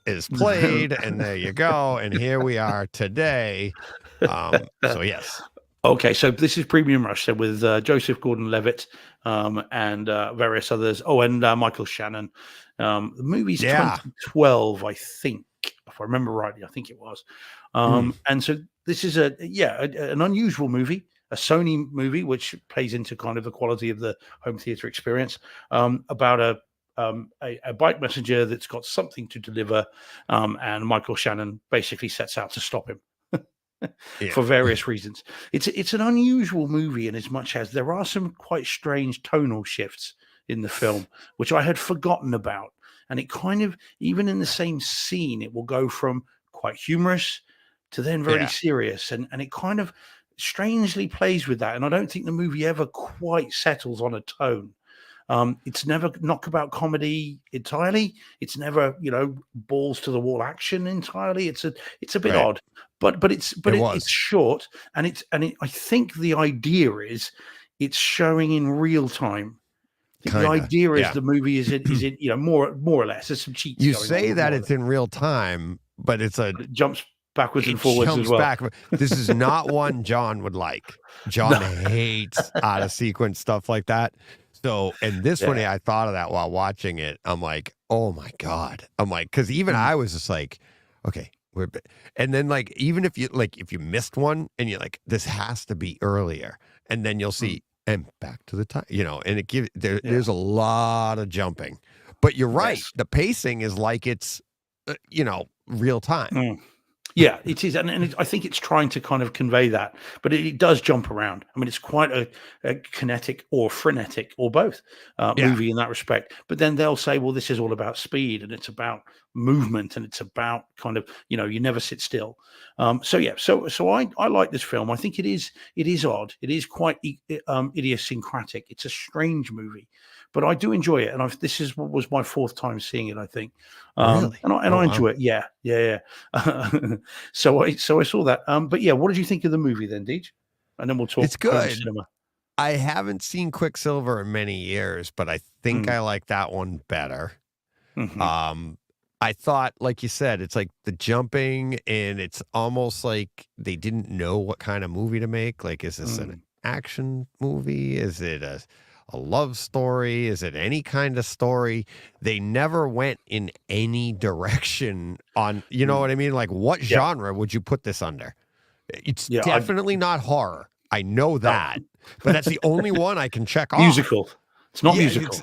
is played, and there you go. And here we are today. So yes. Okay, so this is Premium Rush, so with Joseph Gordon-Levitt and various others. Oh, and Michael Shannon. The movie's 2012, I think, if I remember rightly. I think it was. And so this is an unusual movie, a Sony movie, which plays into kind of the quality of the home theater experience, about a bike messenger that's got something to deliver, and Michael Shannon basically sets out to stop him. For various reasons. It's an unusual movie in as much as there are some quite strange tonal shifts in the film, which I had forgotten about. And it kind of, even in the same scene, it will go from quite humorous to then very serious. And it kind of strangely plays with that. And I don't think the movie ever quite settles on a tone. It's never knockabout comedy entirely. It's never, balls to the wall action entirely. It's a bit odd, but it's short, and I think the idea is it's showing in real time. The idea is the movie is in more or less. There's some cheats. You say that it's in real time, but it jumps backwards and forwards as well. This is not one John would like. John hates out of sequence stuff like that. So, and this one, I thought of that while watching it. I'm like, oh my God. I'm like, because even I was just like, okay, and then like, even if you missed one and you're like, this has to be earlier. And then you'll see, and back to the time, and it gives, there's a lot of jumping. But you're right. Yes. The pacing is like it's, real time. Yeah, it is, and I think it's trying to kind of convey that, but it does jump around. I mean, it's quite a kinetic or frenetic or both movie in that respect. But then they'll say, well, this is all about speed, and it's about movement, and it's about kind of, you never sit still. So I like this film. I think it is odd. It is quite idiosyncratic. It's a strange movie, but I do enjoy it, and this was my fourth time seeing it, I think. Really? And I enjoy it. Yeah. So I saw that. But yeah, what did you think of the movie then, Deej? And then we'll talk. It's good. Cinema. I haven't seen Quicksilver in many years, but I think I like that one better. I thought, like you said, it's like the jumping, and it's almost like they didn't know what kind of movie to make. Like, is this an action movie? Is it a love story? Is it any kind of story? They never went in any direction on, you know what I mean? Like, what genre would you put this under? It's definitely not horror. I know that, but that's the only one I can check off. Musical. It's not musical.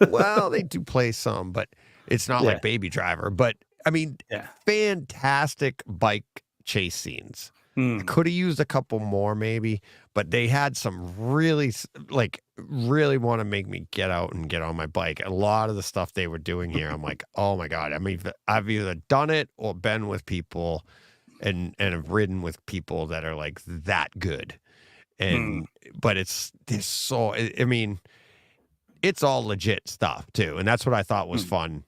Well, they do play some, but it's not like Baby Driver. But I mean, fantastic bike chase scenes. I Mm. could have used a couple more maybe, but they had some really want to make me get out and get on my bike. A lot of the stuff they were doing here, I'm like, oh my God. I mean, I've either done it or been with people and have ridden with people that are like that good. And but it's so, I mean, it's all legit stuff too. And that's what I thought was fun.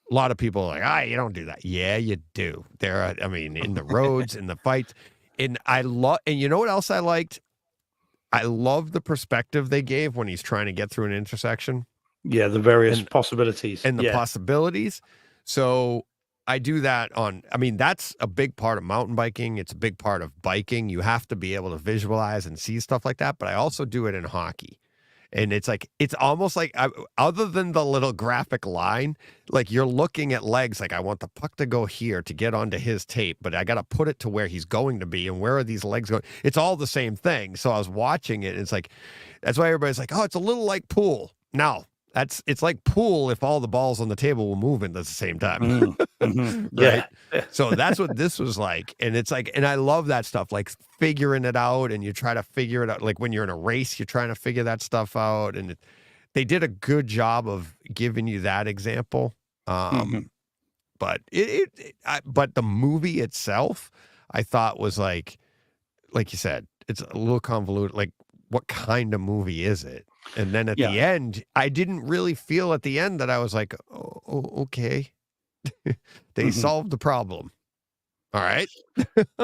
A lot of people are like, you don't do that. Yeah, you do. There are, I mean, in the roads, in the fights. And and you know what else I liked? I love the perspective they gave when he's trying to get through an intersection. Yeah, the various possibilities. And the possibilities. So I do that I mean, that's a big part of mountain biking. It's a big part of biking. You have to be able to visualize and see stuff like that. But I also do it in hockey. And it's like, it's almost like, other than the little graphic line, like you're looking at legs, like I want the puck to go here to get onto his tape, but I got to put it to where he's going to be. And where are these legs going? It's all the same thing. So I was watching it. And it's like, that's why everybody's like, oh, it's a little like pool. No, it's like pool if all the balls on the table will move at the same time. Right? Yeah. So that's what this was like. And it's like, and I love that stuff, like figuring it out, and you try to figure it out. Like when you're in a race, you're trying to figure that stuff out. And they did a good job of giving you that example. But but the movie itself, I thought was like you said, it's a little convoluted. Like, what kind of movie is it? And then at the end, I didn't really feel at the end that I was like, oh okay. They solved the problem. All right.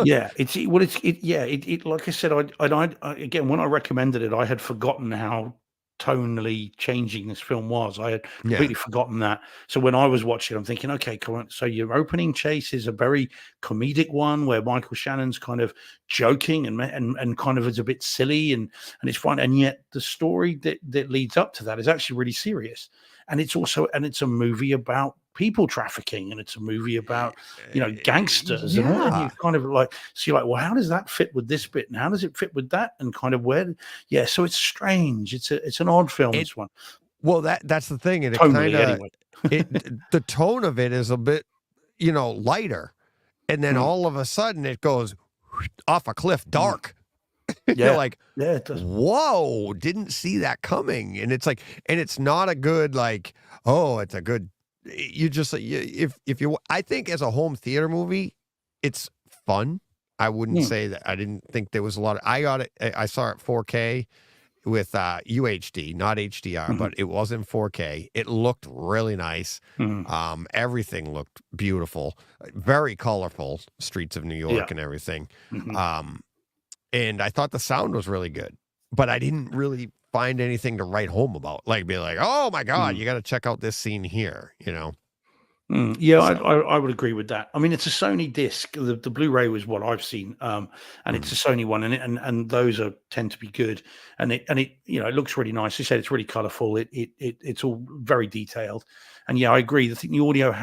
Yeah, it like I said, I again, when I recommended it, I had forgotten how tonally changing this film was. I had completely forgotten that. So when I was watching, I'm thinking, okay, come on. So your opening chase is a very comedic one where Michael Shannon's kind of joking and kind of is a bit silly and it's fun. And yet the story that leads up to that is actually really serious. And it's a movie about people trafficking, and it's a movie about gangsters and all. And you kind of like, so you're like, well, how does that fit with this bit, and how does it fit with that, and kind of where? Yeah, so it's strange. It's an odd film. This one. Well, that's the thing, and the tone of it is a bit, lighter, and then all of a sudden it goes off a cliff, dark. You're like, it does. Whoa, didn't see that coming. And it's like, and it's not a good, like, oh, it's a good, you just, if you, I think as a home theater movie, it's fun. I wouldn't say that. I didn't think there was a lot of, I saw it 4K with UHD, not HDR, but it was in 4K. It looked really nice. Everything looked beautiful, very colorful, streets of New York and everything. And I thought the sound was really good, but I didn't really find anything to write home about. Like, be like, oh my God, you got to check out this scene here, Yeah, so. I would agree with that. I mean, it's a Sony disc. The Blu-ray was what I've seen, and it's a Sony one, and those tend to be good. And it it looks really nice. You said it's really colorful. It's all very detailed. And yeah, I agree. I think the audio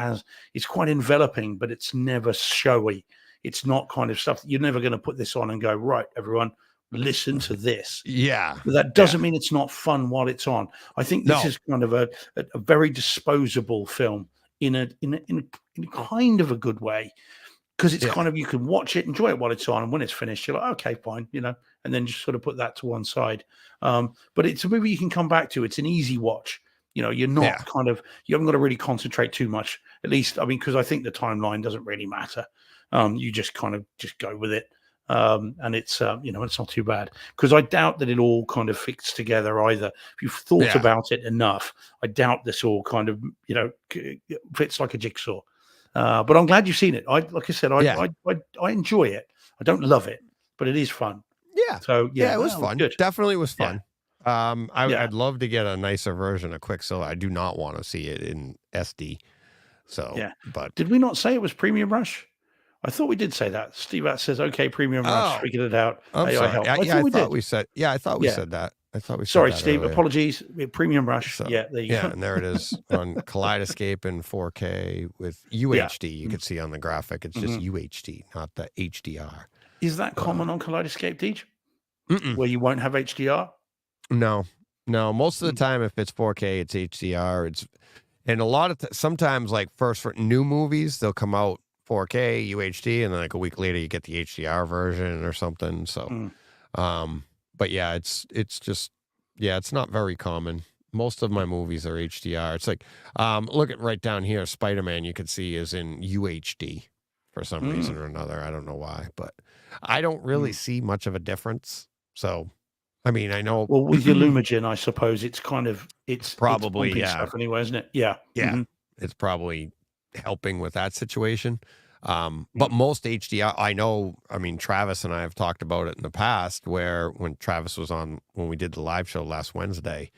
it's quite enveloping, but it's never showy. It's not kind of stuff that you're never going to put this on and go, right, everyone, listen to this. Yeah. But that doesn't mean it's not fun while it's on. I think this is kind of a very disposable film in a kind of a good way, because it's kind of, you can watch it, enjoy it while it's on, and when it's finished, you're like, okay, fine, and then just sort of put that to one side. But it's a movie you can come back to. It's an easy watch. You're not you haven't got to really concentrate too much, at least. I mean, because I think the timeline doesn't really matter. You just kind of just go with it. And it's it's not too bad, because I doubt that it all kind of fits together either. If you've thought about it enough, I doubt this all kind of fits like a jigsaw. But I'm glad you've seen it. Like I said, I enjoy it. I don't love it, but it is fun. Yeah. So it was fun. Good. Definitely was fun. I'd love to get a nicer version of Quicksilver. I do not want to see it in SD. So but did we not say it was Premium Rush? I thought we did say that. Steve Att says, okay, Premium Rush, figured it out. I'm sorry. I thought we said that. Sorry, Steve. Earlier. Apologies. Premium Rush. So, there you go. And there it is on Kaleidoscape in 4K with UHD. You can see on the graphic, it's just UHD, not the HDR. Is that common on Kaleidoscape, Deej? Where you won't have HDR? No. Most of the time, if it's 4K, it's HDR. And a lot of sometimes, like for new movies, they'll come out 4K, UHD, and then like a week later you get the HDR version or something. So, but yeah, it's just, yeah, it's not very common. Most of my movies are HDR. It's like, look at right down here, Spider-Man, you can see is in UHD for some reason or another. I don't know why, but I don't really see much of a difference. So, I mean, I know. Well, with your Lumagen, I suppose it's kind of it's Probably, pumping yeah. stuff anyway, isn't it? Yeah, Yeah, it's probably helping with that situation. But most HDR, I know, I mean, Travis and I have talked about it in the past where when Travis was on, when we did the live show last Wednesday,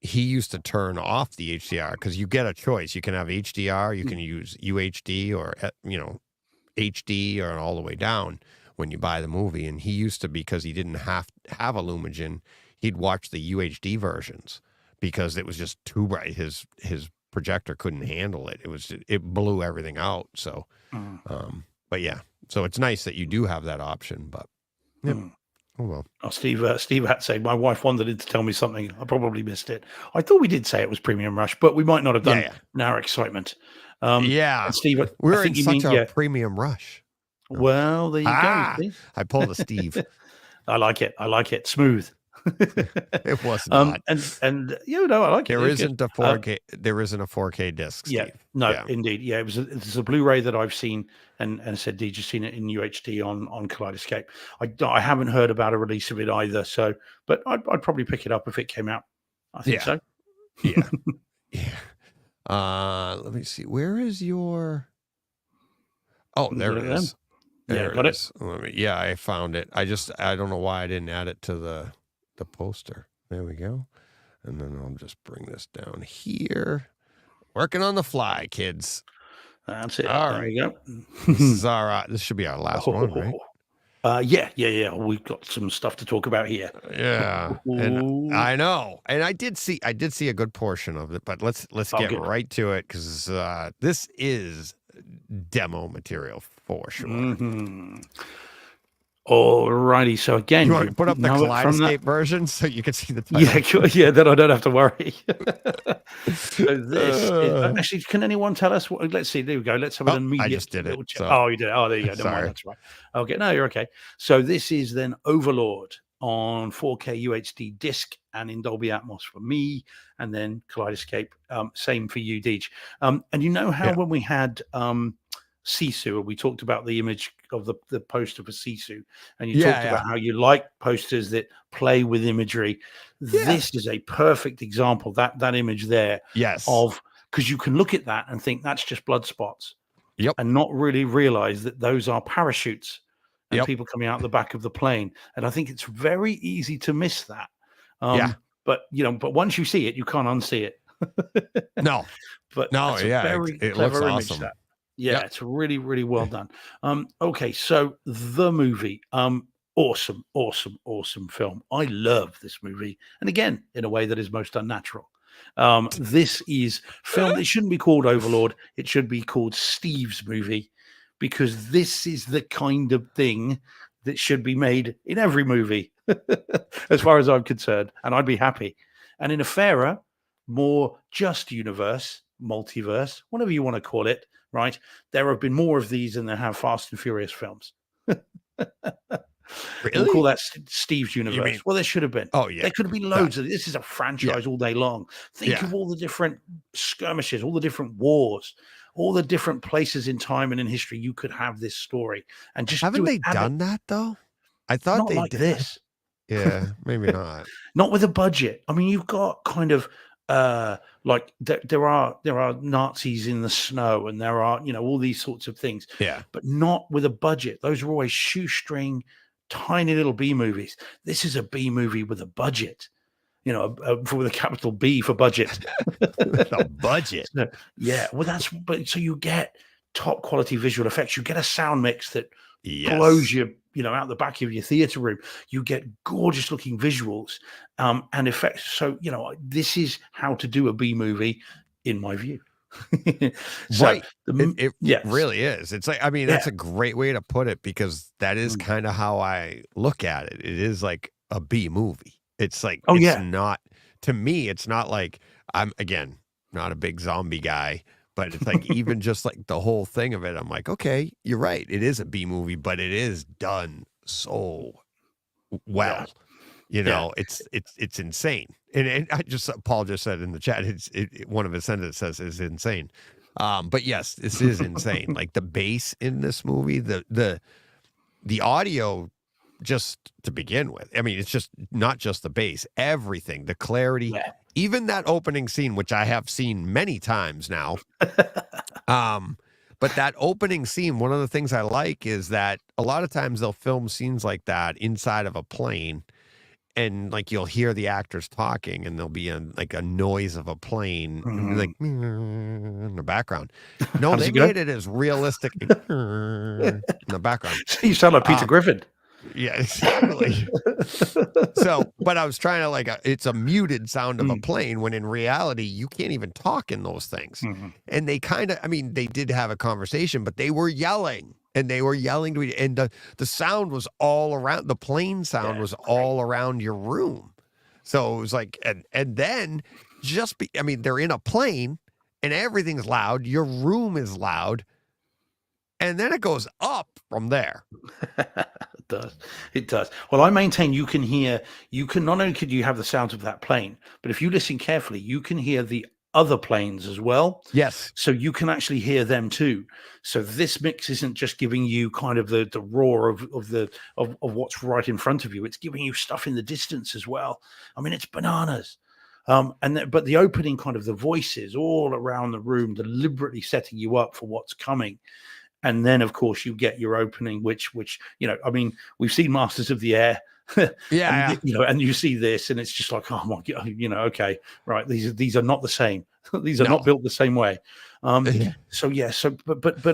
he used to turn off the HDR because you get a choice. You can have HDR, you can use UHD or, HD or all the way down when you buy the movie. And he used to, because he didn't have a Lumagen, he'd watch the UHD versions because it was just too bright. His projector couldn't handle it. It blew everything out. So, but yeah, so it's nice that you do have that option, but yeah. Oh, well. Oh, Steve had to say, my wife wanted to tell me something. I probably missed it. I thought we did say it was Premium Rush, but we might not have done in our excitement. Yeah. And Steve, we I were in think such a Premium Rush. Well, there you go. See? I pulled a Steve. I like it. Smooth. It was not. And you know, I like it. There isn't a 4K. There isn't a 4K disc, Steve. Yeah, no, indeed. Yeah, it's a Blu-ray that I've seen and said, "Did you seen it in UHD on Kaleidoscope?" I haven't heard about a release of it either. So, but I'd probably pick it up if it came out. I think so. Yeah, yeah. Let me see. Where is your? Oh, there it is. Yeah, got it. Yeah, I found it. I don't know why I didn't add it to the poster. There we go. And then I'll just bring this down here. Working on the fly, kids. That's it. All there right. you go. This should be our last one, right? Yeah. We've got some stuff to talk about here. Yeah. And I know. And I did see a good portion of it, but let's get right to it because this is demo material for sure. All righty. So again, you want to put up the Kaleidoscope version so you can see the title? Yeah, then I don't have to worry. So this actually, can anyone tell us what? Let's see. There we go. Let's have an immediate. I just did it. So. Oh, you did. Oh, there you go. Sorry. That's right. Okay. No, you're okay. So this is then Overlord on 4K UHD disc and in Dolby Atmos for me, and then Kaleidoscope. Same for you, Deej. And you know how when we had Sisu, we talked about the image of the poster for Sisu, and you talked about how you like posters that play with imagery. This is a perfect example, that image there, of, because you can look at that and think that's just blood spots, and not really realize that those are parachutes and people coming out the back of the plane. And I think it's very easy to miss that. But but once you see it, you can't unsee it. But that's a very clever image. Awesome. It's really, really well done. Okay, so the movie, awesome film. I love this movie, and again, in a way that is most unnatural. This is film. It shouldn't be called Overlord. It should be called Steve's movie, because this is the kind of thing that should be made in every movie, as far as I'm concerned, and I'd be happy. And in a fairer, more just universe, multiverse, whatever you want to call it, right? There have been more of these than there have Fast and Furious films. Really? We'll call that Steve's universe. Well, there should have been. Oh, yeah. There could have been loads of this. Is a franchise all day long. Think of all the different skirmishes, all the different wars, all the different places in time and in history you could have this story. And just haven't they done that though? I thought not they like did this. Yeah, maybe not. Not with a budget. I mean, you've got kind of like there are Nazis in the snow, and there are all these sorts of things. Yeah, but not with a budget. Those are always shoestring, tiny little B movies. This is a B movie with a budget. With a capital B for budget. A budget. Well, so you get top quality visual effects. You get a sound mix that blows you, out the back of your theater room. You get gorgeous looking visuals and effects. So, this is how to do a B movie, in my view. Right. It really is. It's like, I mean, that's a great way to put it, because that is kind of how I look at it. It is like a B movie. It's like, not, to me, it's not like, I'm, again, not a big zombie guy, But it's like even just like the whole thing of it, I'm like, okay, you're right. It is a B movie, but it is done so well. You know, it's insane. And Paul just said in the chat, one of his sentences says is insane. But yes, this is insane. Like the bass in this movie, the audio, just to begin with. I mean, it's just not just the bass, everything, the clarity, even that opening scene, which I have seen many times now. But that opening scene, one of the things I like is that a lot of times they'll film scenes like that inside of a plane. And like you'll hear the actors talking, and there'll be a noise of a plane, like in the background. No, they made it as realistic in the background. You sound like Peter Griffin. Yeah, exactly. So, but I was trying to it's a muted sound of a plane when in reality you can't even talk in those things. And they kind of, I mean, they did have a conversation, but they were yelling. And they were yelling to each, and the sound was all around. The plane sound was all around your room. So it was like, and then I mean, they're in a plane, and everything's loud. Your room is loud, and then it goes up from there. It does. Well, I maintain you can not only could you have the sounds of that plane, but if you listen carefully, you can hear the other planes as well. Yes. So you can actually hear them too. So this mix isn't just giving you kind of the roar of what's right in front of you. It's giving you stuff in the distance as well. I mean, it's bananas. But the opening kind of the voices all around the room, deliberately setting you up for what's coming. And then, of course, you get your opening, which I mean, we've seen Masters of the Air. And you see this, and it's just like, oh my god, okay, right, these are not the same. These are not built the same way. But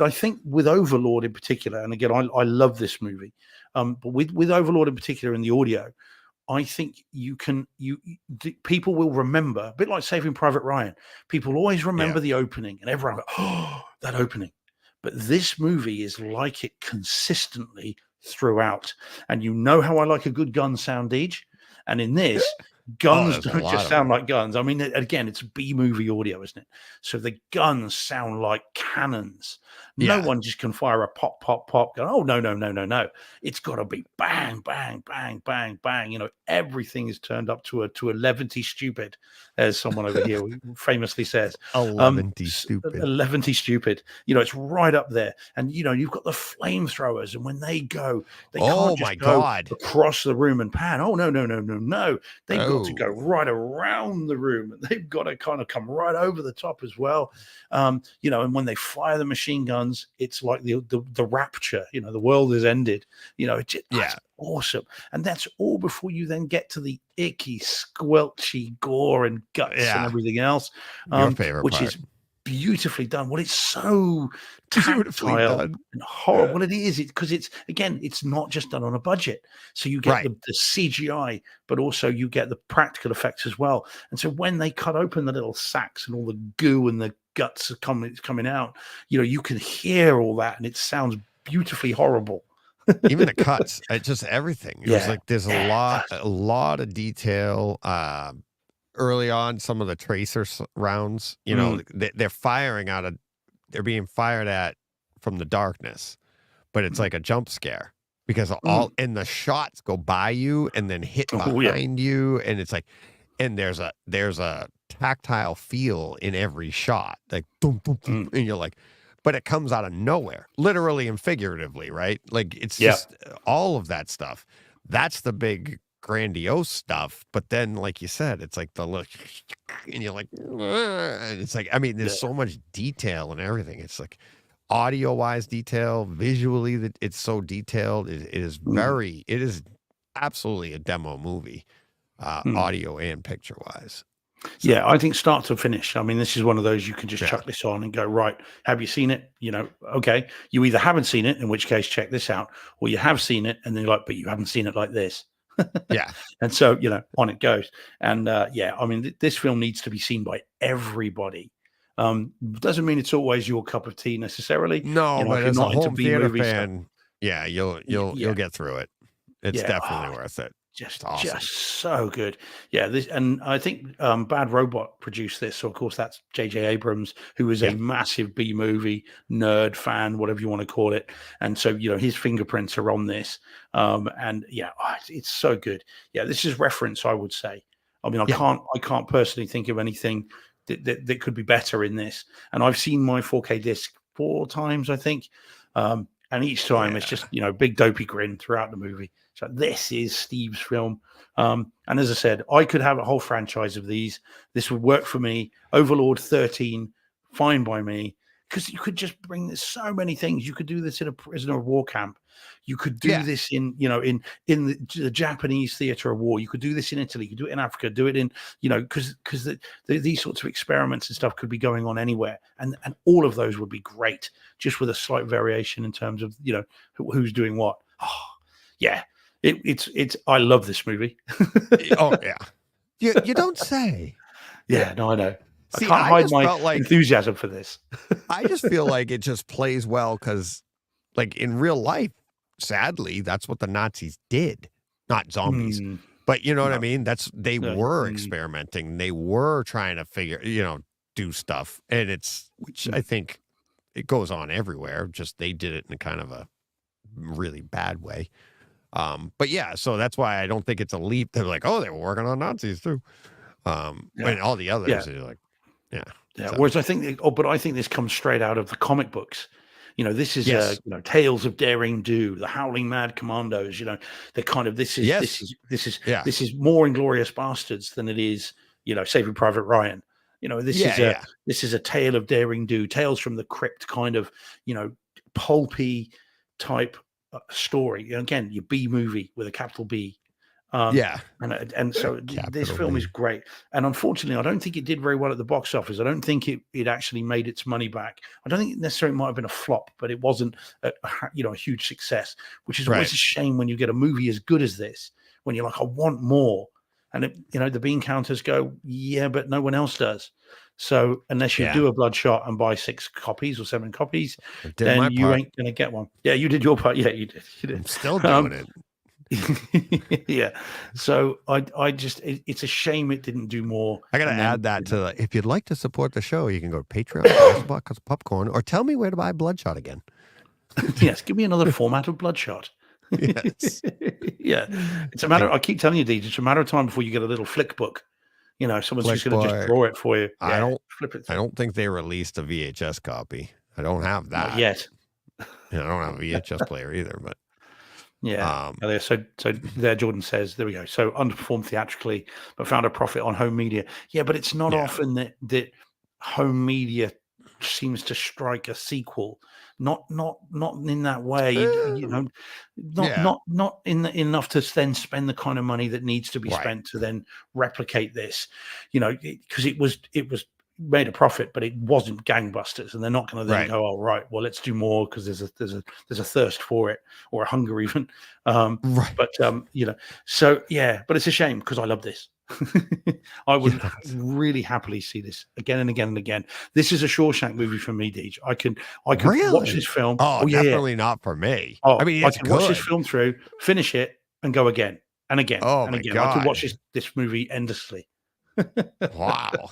I think with Overlord in particular, and again, I love this movie, but with Overlord in particular in the audio, I think people will remember, a bit like Saving Private Ryan. People always remember the opening, and everyone goes, oh, that opening. But this movie is like it consistently throughout. And you know how I like a good gun sound, Deej? And in this, guns don't just sound like guns. I mean, again, it's B-movie audio, isn't it? So the guns sound like cannons. No one just can fire a pop, pop, pop. Go, oh, no. It's got to be bang, bang, bang, bang, bang. Everything is turned up to a 11 stupid, as someone over here famously says. 11 stupid. 11 stupid. It's right up there. And, you've got the flamethrowers. And when they go, they can't just go across the room and pan. Oh, no. They've got to go right around the room. And they've got to kind of come right over the top as well. And when they fire the machine guns, it's like the rapture. The world is ended. That's awesome. And that's all before you then get to the icky, squelchy gore and guts and everything else. Your favorite which part. Is beautifully done. Well, it's so tactile and horrible. Well, it is because it's not just done on a budget. So you get the CGI, but also you get the practical effects as well. And so when they cut open the little sacks and all the goo and the guts are coming out, you can hear all that, and it sounds beautifully horrible. Even the cuts, just everything. It was like there's a lot of detail. Early on, some of the tracer rounds, they're being fired at from the darkness, but it's like a jump scare because and the shots go by you and then hit behind you, and it's like, and there's a tactile feel in every shot, like boom, boom, boom, and you're like, but it comes out of nowhere, literally and figuratively, right? Like it's just all of that stuff. That's the big grandiose stuff. But then, like you said, it's like the look, and you're like, and it's like, I mean, there's so much detail and everything. It's like audio wise detail, visually that it's so detailed. It is absolutely a demo movie, audio and picture wise. So, I think start to finish. I mean, this is one of those you can just chuck this on and go, right, have you seen it? Okay. You either haven't seen it, in which case check this out, or you have seen it and then you're like, but you haven't seen it like this. And so, on it goes. And I mean, this film needs to be seen by everybody. Doesn't mean it's always your cup of tea necessarily. No, but as a home theater fan, you'll get through it. It's definitely worth it. just awesome. just so good. Yeah, this, and I think Bad Robot produced this, so of course that's J.J. Abrams, who is a Yeah. massive B movie nerd fan, whatever you want to call it, and so his fingerprints are on this. And yeah, it's so good. Yeah, this is reference, I would say. I mean, I Yeah. can't personally think of anything that could be better in this. And I've seen my 4K disc 4 times, I think. And each time it's just, big dopey grin throughout the movie. So this is Steve's film. And as I said, I could have a whole franchise of these. This would work for me. Overlord 13, fine by me. Because you could just bring so many things. You could do this in a prisoner of war camp. You could do this in the Japanese theater of war. You could do this in Italy. You could do it in Africa. Do it in, because these sorts of experiments and stuff could be going on anywhere, and all of those would be great, just with a slight variation in terms of who's doing what. Oh, yeah, it's. I love this movie. Oh yeah, you don't say. Yeah, no, I know. See, I can't hide my like enthusiasm for this. I just feel like it just plays well because, like, in real life, sadly, that's what the Nazis did. Not zombies, but you know what I mean? They were experimenting. They were trying to figure, do stuff. And which I think it goes on everywhere. Just they did it in kind of a really bad way. But yeah, so that's why I don't think it's a leap. They're like, oh, they were working on Nazis too. And all the others are like, yeah. So. Whereas I think, but I think this comes straight out of the comic books. This is Tales of Daring Do, the Howling Mad Commandos. The kind of this is more Inglorious Bastards than it is Saving Private Ryan. This is a tale of daring do, tales from the crypt kind of pulpy type story. Again, your B movie with a capital B. And so this film is great, and unfortunately I don't think it did very well at the box office. I don't think it actually made its money back. I don't think it necessarily might have been a flop, but it wasn't a huge success, which is always a shame when you get a movie as good as this, when you're like, I want more, and the bean counters go, yeah, but no one else does. So unless you do a Bloodshot and buy 6 copies or 7 copies, then you ain't gonna get one. Yeah, you did your part. Yeah, you did. I'm still doing it. Yeah, so I just it's a shame it didn't do more. I gotta add that to if you'd like to support the show, you can go to Patreon, buy a popcorn, or tell me where to buy Bloodshot again. Yes, give me another format of Bloodshot. Yes. Yeah, it's a matter. I keep telling you, Deej, it's a matter of time before you get a little flick book. Someone's just going to just draw it for you. I don't flip it. I don't think they released a VHS copy. I don't have that Not yet. I don't have a VHS player either, but. Yeah. So there, Jordan says, there we go. So underperformed theatrically, but found a profit on home media. Yeah, but it's not often that home media seems to strike a sequel. Not in that way. Not enough to then spend the kind of money that needs to be spent to then replicate this. Because it was made a profit, but it wasn't gangbusters, and they're not going to then go, oh right, well let's do more because there's a thirst for it, or a hunger even. But so yeah, but it's a shame because I love this. I would really happily see this again and again and again. This is a Shawshank movie for me, Deej. I can watch this film. Oh, definitely not for me. Oh, I mean, I can watch this film through, finish it, and go again and again and again. God. I could watch this movie endlessly. Wow.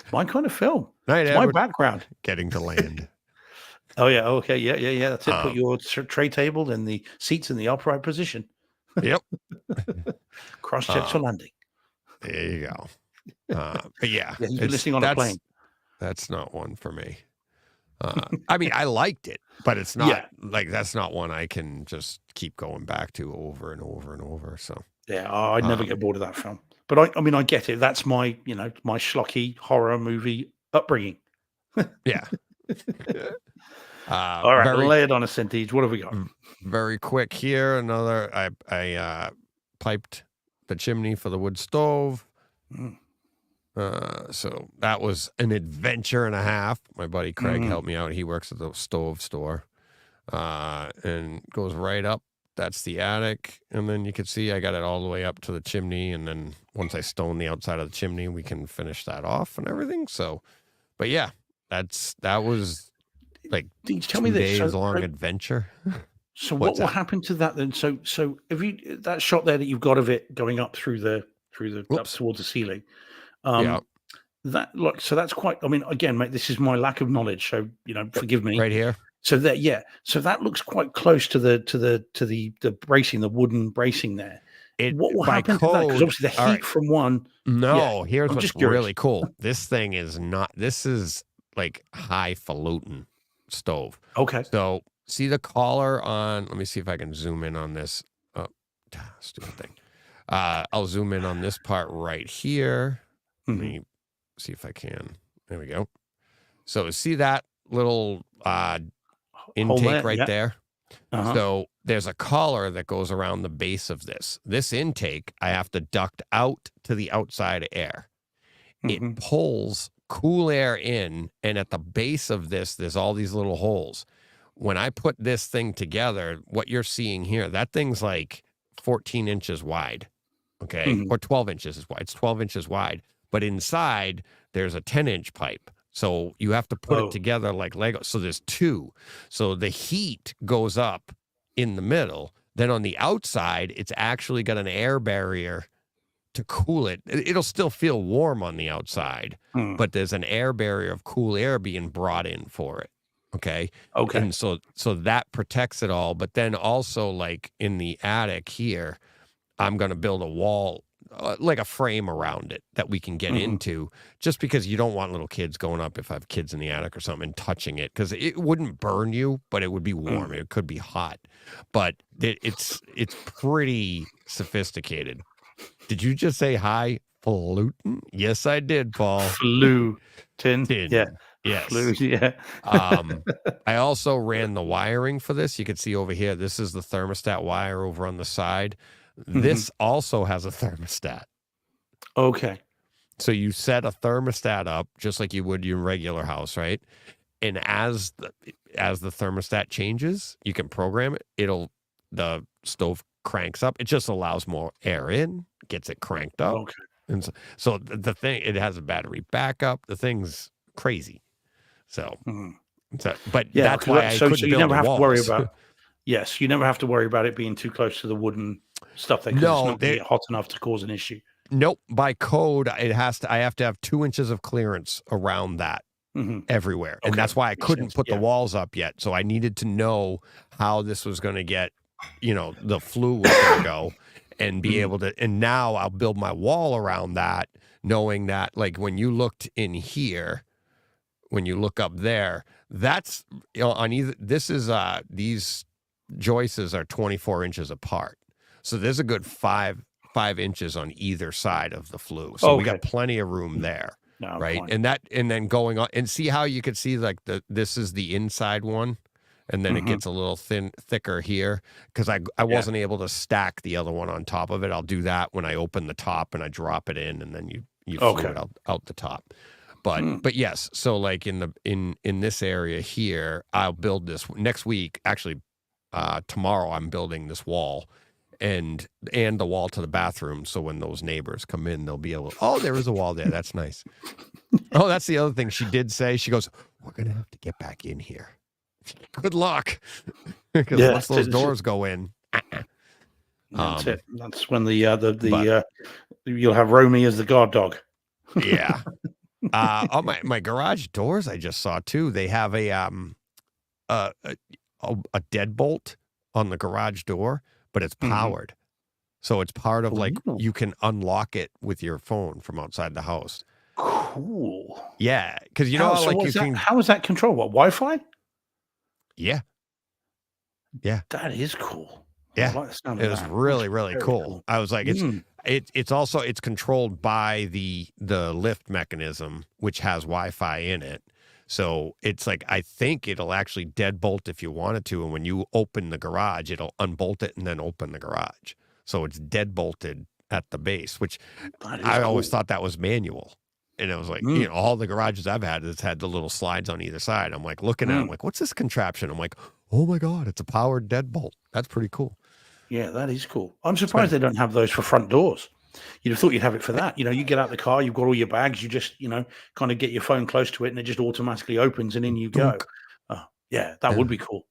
It's my kind of film. It's my background. Getting to land. Oh yeah. Okay. Yeah. That's it. Put your tray table and the seats in the upright position. Yep. Cross check for landing. There you go. But yeah, you're listening on a plane. That's not one for me. I mean, I liked it, but it's not that's not one I can just keep going back to over and over and over. So yeah, I'd never get bored of that film. But I mean, I get it. That's my, my schlocky horror movie upbringing. Yeah. All right, lay it on a Sabotage. What have we got? Very quick here. Another. I piped the chimney for the wood stove. So that was an adventure and a half. My buddy Craig helped me out. He works at the stove store, and goes right up. That's the attic, and then you can see I got it all the way up to the chimney, and then once I stone the outside of the chimney, we can finish that off and everything. So, but yeah, that was like tell me this. days long adventure. So What's what will that? happen to that then? So if you that shot there that you've got of it going up through the up Oops. towards the ceiling, Yeah. that like so that's quite. I mean, again, mate, this is my lack of knowledge, so forgive me. Right here. So that so that looks quite close to the bracing, the wooden bracing there. It What will by happen to that? Because code. obviously the All right. heat from one. Yeah, No, here's I'm what's just curious. really cool. This thing is not. This is like highfalutin stove. Okay. So see the collar on. Let me see if I can zoom in on this. Oh, stupid thing. I'll zoom in on this part right here. Let Mhm. me see if I can. There we go. So see that little Hole intake there. right Yeah. there? Uh-huh. So there's a collar that goes around the base of this. This intake, I have to duct out to the outside air. It Mhm. pulls cool air in, and at the base of this, there's all these little holes. When I put this thing together, what you're seeing here, that thing's like 14 inches wide, okay? Mhm. Or 12 inches is wide. It's 12 inches wide, but inside there's a 10-inch pipe. So you have to put it Oh. together like Lego. So there's two. So the heat goes up in the middle. Then on the outside, it's actually got an air barrier to cool it. It'll still feel warm on the outside, Hmm. but there's an air barrier of cool air being brought in for it. Okay. Okay. And so that protects it all. But then also, like in the attic here, I'm going to build a wall, like a frame around it that we can get Mhm. into, just because you don't want little kids going up, if I have kids in the attic or something, and touching it, because it wouldn't burn you, but it would be warm. It could be hot, but it's pretty sophisticated. Did you just say highfalutin? Yes, I did, Paul. Flew tin. Yeah. Yes. Flew. Yeah. I also ran the wiring for this. You can see over here, this is the thermostat wire over on the side. This also has a thermostat. Okay. So you set a thermostat up just like you would your regular house, right? And as the thermostat changes, you can program it. The stove cranks up. It just allows more air in, gets it cranked up. Okay. And so the thing, it has a battery backup. The thing's crazy. So, Mhm. but Yeah. that's why I couldn't so you build never the have to worry walls. about. Yes, you never have to worry about it being too close to the wooden stuff then, because it's No, not going to get hot enough to cause an issue. Nope. By code, I have to have 2 inches of clearance around that everywhere. And Okay. that's why I Makes couldn't sense. put the Yeah. walls up yet. So I needed to know how this was going to get, the flue was going to go and be able to. And now I'll build my wall around that, knowing that, like, when you looked in here, when you look up there, that's, on either, this is, these joists are 24 inches apart. So there's a good 5 inches on either side of the flue. So we got Okay. plenty of room there. No, Right. fine. And then going on, and see how you could see, like, this is the inside one, and then it gets a little thicker here, because I wasn't able to stack the other one on top of it. I'll do that when I open the top and I drop it in, and then you flue Okay. it out the top. But yes, so like in this area here, I'll build this next week. Actually, tomorrow I'm building this wall and the wall to the bathroom. So when those neighbors come in, they'll be able to, oh, there is a wall there. That's nice. Oh, that's the other thing she did say. She goes, we're going to have to get back in here. Good luck. Because Yeah, once those doors go in, that's it. That's when you'll have Romy as the guard dog. yeah. Oh, my garage doors I just saw too. They have a deadbolt on the garage door, but it's powered. So it's part of, like, Ooh. you can unlock it with your phone from outside the house. Cool. Yeah, because How is that controlled? What, Wi-Fi? Yeah. Yeah. That is cool. Yeah. I like the sound It of was that. really, That's really very cool. I was like, it's also, it's controlled by the lift mechanism, which has Wi-Fi in it. So it's like, I think it'll actually deadbolt if you wanted to. And when you open the garage, it'll unbolt it and then open the garage. So it's deadbolted at the base, which I always thought that was manual. And I was like, all the garages I've had has had the little slides on either side. I'm like looking at it, I'm like, what's this contraption? I'm like, oh my God, it's a powered deadbolt. That's pretty cool. Yeah, that is cool. I'm surprised they don't have those for front doors. You'd have thought you'd have it for that. You get out the car, you've got all your bags, you just, kind of get your phone close to it and it just automatically opens and in you go. Yeah, that would be cool.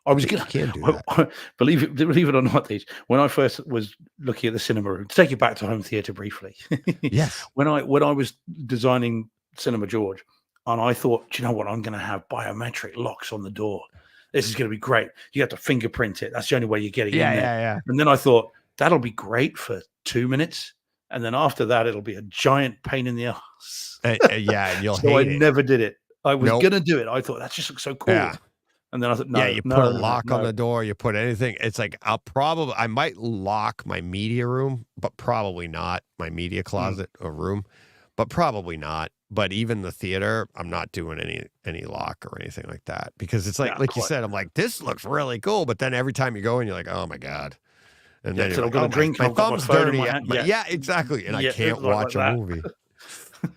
I was You gonna can do that. believe it or not, these when I first was looking at the cinema room, to take you back to home theater briefly. Yes. When I was designing Cinema George, and I thought, do you know what, I'm gonna have biometric locks on the door. This is gonna be great. You have to fingerprint it. That's the only way you're getting in there. Yeah. And then I thought that'll be great for 2 minutes. And then after that, it'll be a giant pain in the ass. Yeah, and you'll So I hate it. never did it. I was Nope. gonna do it. I thought that just looks so cool. Yeah. And then I thought, no, Yeah, you no, put a no, lock on no. the door, you put anything. It's like I might lock my media room, but probably not my media closet or room, but probably not. But even the theater, I'm not doing any lock or anything like that because it's like Yeah, like you quite. said, I'm like, this looks really cool, but then every time you go in, you're like, oh my God. And Yeah, then till you're I've got like, a oh, drink, my I've got my thumb's phone in dirty. my hand. But Yeah. yeah, exactly. And I Yeah, can't like watch a that. movie.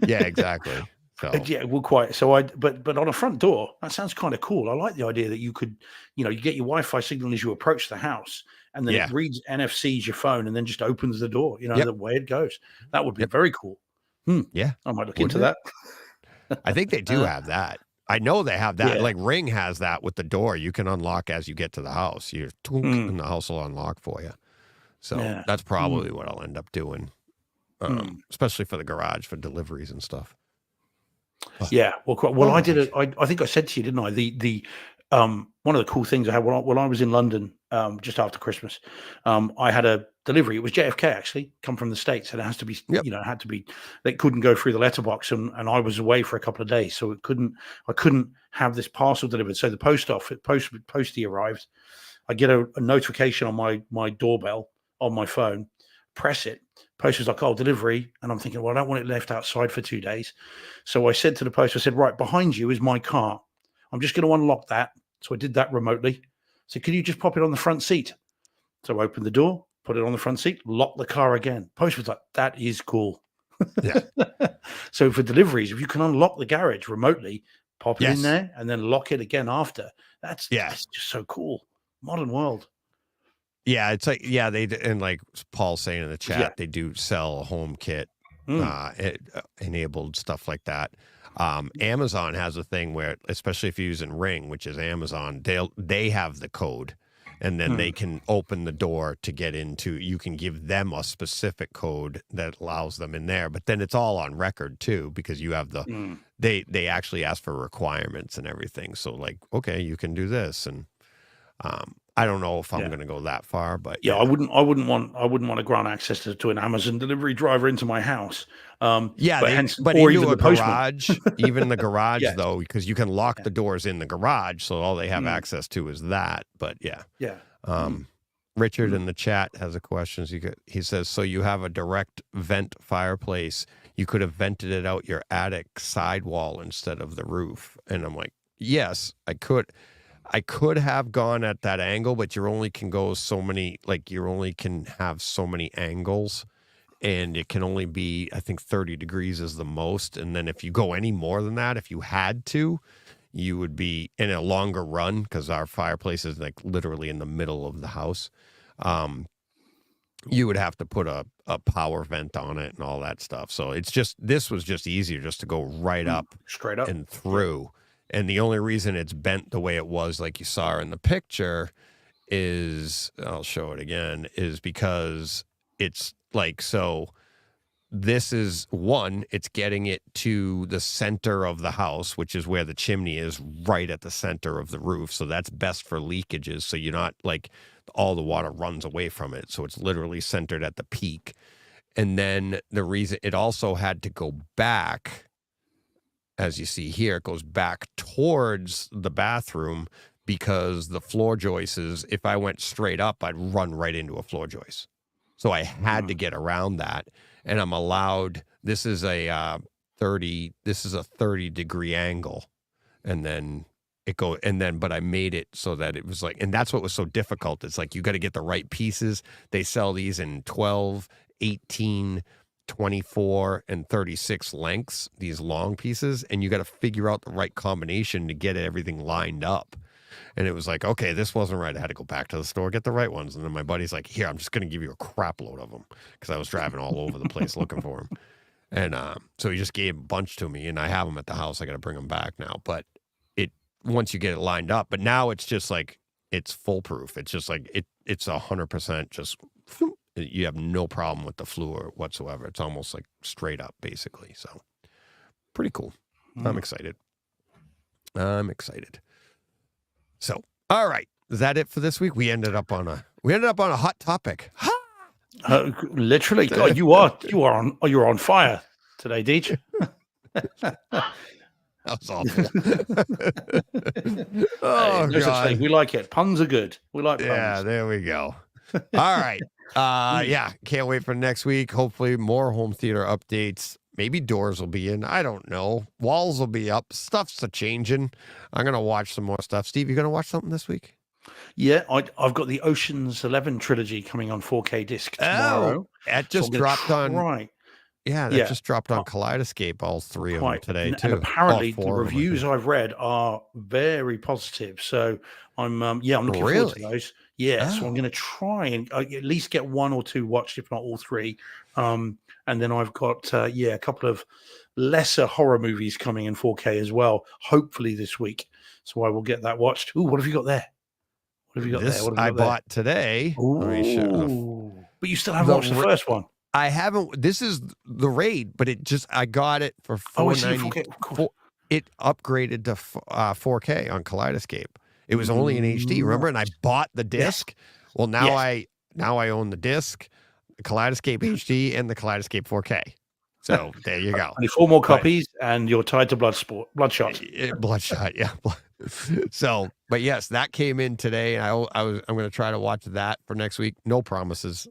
Yeah, exactly. So Yeah, well, quite. So but on a front door, that sounds kind of cool. I like the idea that you could, you get your Wi-Fi signal as you approach the house, and then Yeah. it reads NFCs your phone, and then just opens the door. Yep. The way it goes. That would be Yep. very cool. Yeah. I might look Wouldn't into it? that. I think they do have that. I know they have that. Yeah. Like Ring has that with the door. You can unlock as you get to the house. You and the house will unlock for you. So Yeah. that's probably what I'll end up doing, especially for the garage for deliveries and stuff. Yeah. Well, I did it. I think I said to you, didn't I? The one of the cool things I had when I was in London just after Christmas, I had a delivery. It was JFK actually, come from the States, and it has to be, it had to be. They couldn't go through the letterbox, and I was away for a couple of days, so I couldn't have this parcel delivered. So the postie arrived. I get a notification on my doorbell on my phone, press it. Post was like, oh, delivery. And I'm thinking, well, I don't want it left outside for 2 days. So I said to the post, I said, right, behind you is my car. I'm just going to unlock that. So I did that remotely. So can you just pop it on the front seat? So I opened the door, put it on the front seat, lock the car again. Post was like, that is cool. Yeah. So for deliveries, if you can unlock the garage remotely, pop it in Yes. there and then lock it again after, that's just so cool. Modern world. Yeah, it's like they and like Paul's saying in the chat, they do sell a home kit, enabled stuff like that. Amazon has a thing where, especially if you're using Ring, which is Amazon, they have the code, and then they can open the door to get into. You can give them a specific code that allows them in there, but then it's all on record too because you have the. They actually ask for requirements and everything. So like, okay, you can do this and. I don't know if I'm going to go that far, but I wouldn't want to grant access to an Amazon delivery driver into my house. But or into even a the postman. garage, even the garage Yeah. though, because you can lock the doors in the garage, so all they have access to is that. But Richard in the chat has a question. He says, so you have a direct vent fireplace. You could have vented it out your attic sidewall instead of the roof. And I'm like, yes, I could. I could have gone at that angle, but you only can go so many, you only can have so many angles, and it can only be, I think 30 degrees is the most. And then if you go any more than that, if you had to, you would be in a longer run because our fireplace is like literally in the middle of the house. You would have to put a power vent on it and all that stuff. So this was just easier just to go right up, straight up and through. And the only reason it's bent the way it was, like you saw in the picture, is, I'll show it again, is because it's like, so this is one, it's getting it to the center of the house, which is where the chimney is, right at the center of the roof. So that's best for leakages. So you're not like all the water runs away from it. So it's literally centered at the peak. And then the reason it also had to go back, as you see here, it goes back towards the bathroom because the floor joists, if I went straight up, I'd run right into a floor joist. So I had to get around that. And I'm allowed, this is a 30 degree angle. And then but I made it so that it was like, and that's what was so difficult. It's like, you got to get the right pieces. They sell these in 12, 18, 24 and 36 lengths, these long pieces, and you got to figure out the right combination to get everything lined up. And it was like, okay, this wasn't right. I had to go back to the store, get the right ones. And then my buddy's like, here, I'm just going to give you a crap load of them because I was driving all over the place looking for them. And so he just gave a bunch to me, and I have them at the house. I got to bring them back now. But once you get it lined up, but now it's just like, it's foolproof. It's just like it's 100% just you have no problem with the flu or whatsoever. It's almost like straight up, basically. So pretty cool. I'm excited. So, all right. Is that it for this week? We ended up on a hot topic. Literally, God, you're on fire today, Deej. That was awful. No such thing. We like it. Puns are good. We like puns. Yeah, there we go. All right. Yeah, can't wait for next week. Hopefully more home theater updates. Maybe doors will be in. I don't know. Walls will be up. Stuff's a-changing. I'm going to watch some more stuff. Steve, you going to watch something this week? Yeah, I've got the Ocean's 11 trilogy coming on 4K disc tomorrow. That just dropped on. Right. Yeah, that just dropped on Kaleidoscape, all three of them today, too. And apparently the reviews I've read are very positive. So I'm looking forward to those. Yeah, so I'm going to try and at least get one or two watched, if not all three. And then I've got, a couple of lesser horror movies coming in 4K as well, hopefully this week. So I will get that watched. Ooh, what have you got there? What have you got there? What have you got bought today. Ooh. But you still haven't watched the first one. I haven't. This is the raid, but I got it for $4.90. It upgraded to 4K on Kaleidoscape. It was only in HD, remember? And I bought the disc. Yes. Well, now I own the disc, the Kaleidoscape HD, and the Kaleidoscape 4K. So there you go. Only 4 more copies, and you're tied to Bloodshot. Bloodshot, yeah. So, but yes, that came in today, and I'm going to try to watch that for next week. No promises.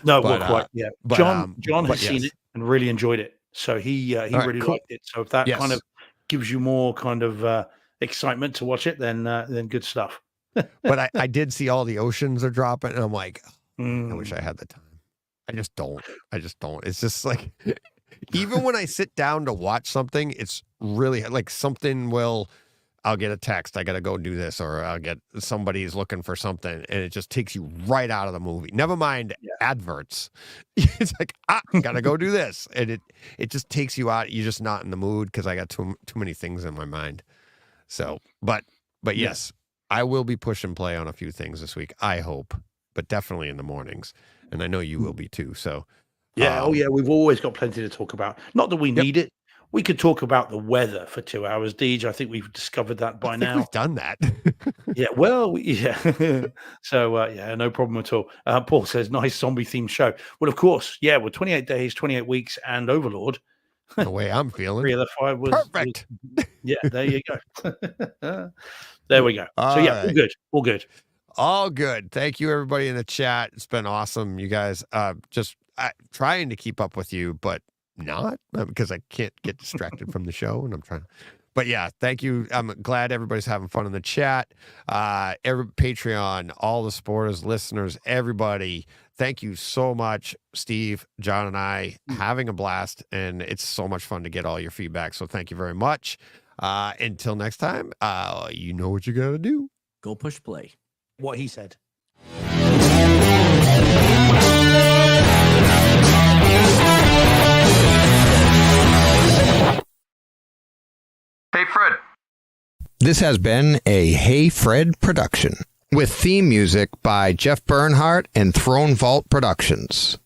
No, but, quite. Yeah, but, John has seen it and really enjoyed it, so he really liked it. So if that kind of gives you more kind of excitement to watch it, then good stuff. But I did see all the oceans are dropping, and I'm like, I wish I had the time. I just don't. It's just like, even when I sit down to watch something, it's really like I'll get a text, I got to go do this, or I'll get somebody's looking for something, and it just takes you right out of the movie. Never mind adverts. It's like, got to go do this. And it just takes you out. You're just not in the mood because I got too many things in my mind. So, but yes, I will be push and play on a few things this week, I hope, but definitely in the mornings. And I know you will be too. So, we've always got plenty to talk about. Not that we need it. We could talk about the weather for 2 hours, Deej. I think we've discovered that by now. We've done that. So, no problem at all. Paul says, nice zombie-themed show. Well, of course, we're 28 days, 28 weeks, and Overlord. The way I'm feeling. 3 of the 5 was... Perfect. There you go. There we go. All good. All good. Thank you, everybody in the chat. It's been awesome. You guys just trying to keep up with you, but not because I can't get distracted from the show, and I'm trying. But yeah, thank you. I'm glad everybody's having fun in the chat. Patreon, all the supporters, listeners, everybody. Thank you so much, Steve, John, and I having a blast, and it's so much fun to get all your feedback. So thank you very much. Until next time, you know what you got to do. Go push play. What he said. Hey, Fred. This has been a Hey Fred production with theme music by Jeff Bernhardt and Throne Vault Productions.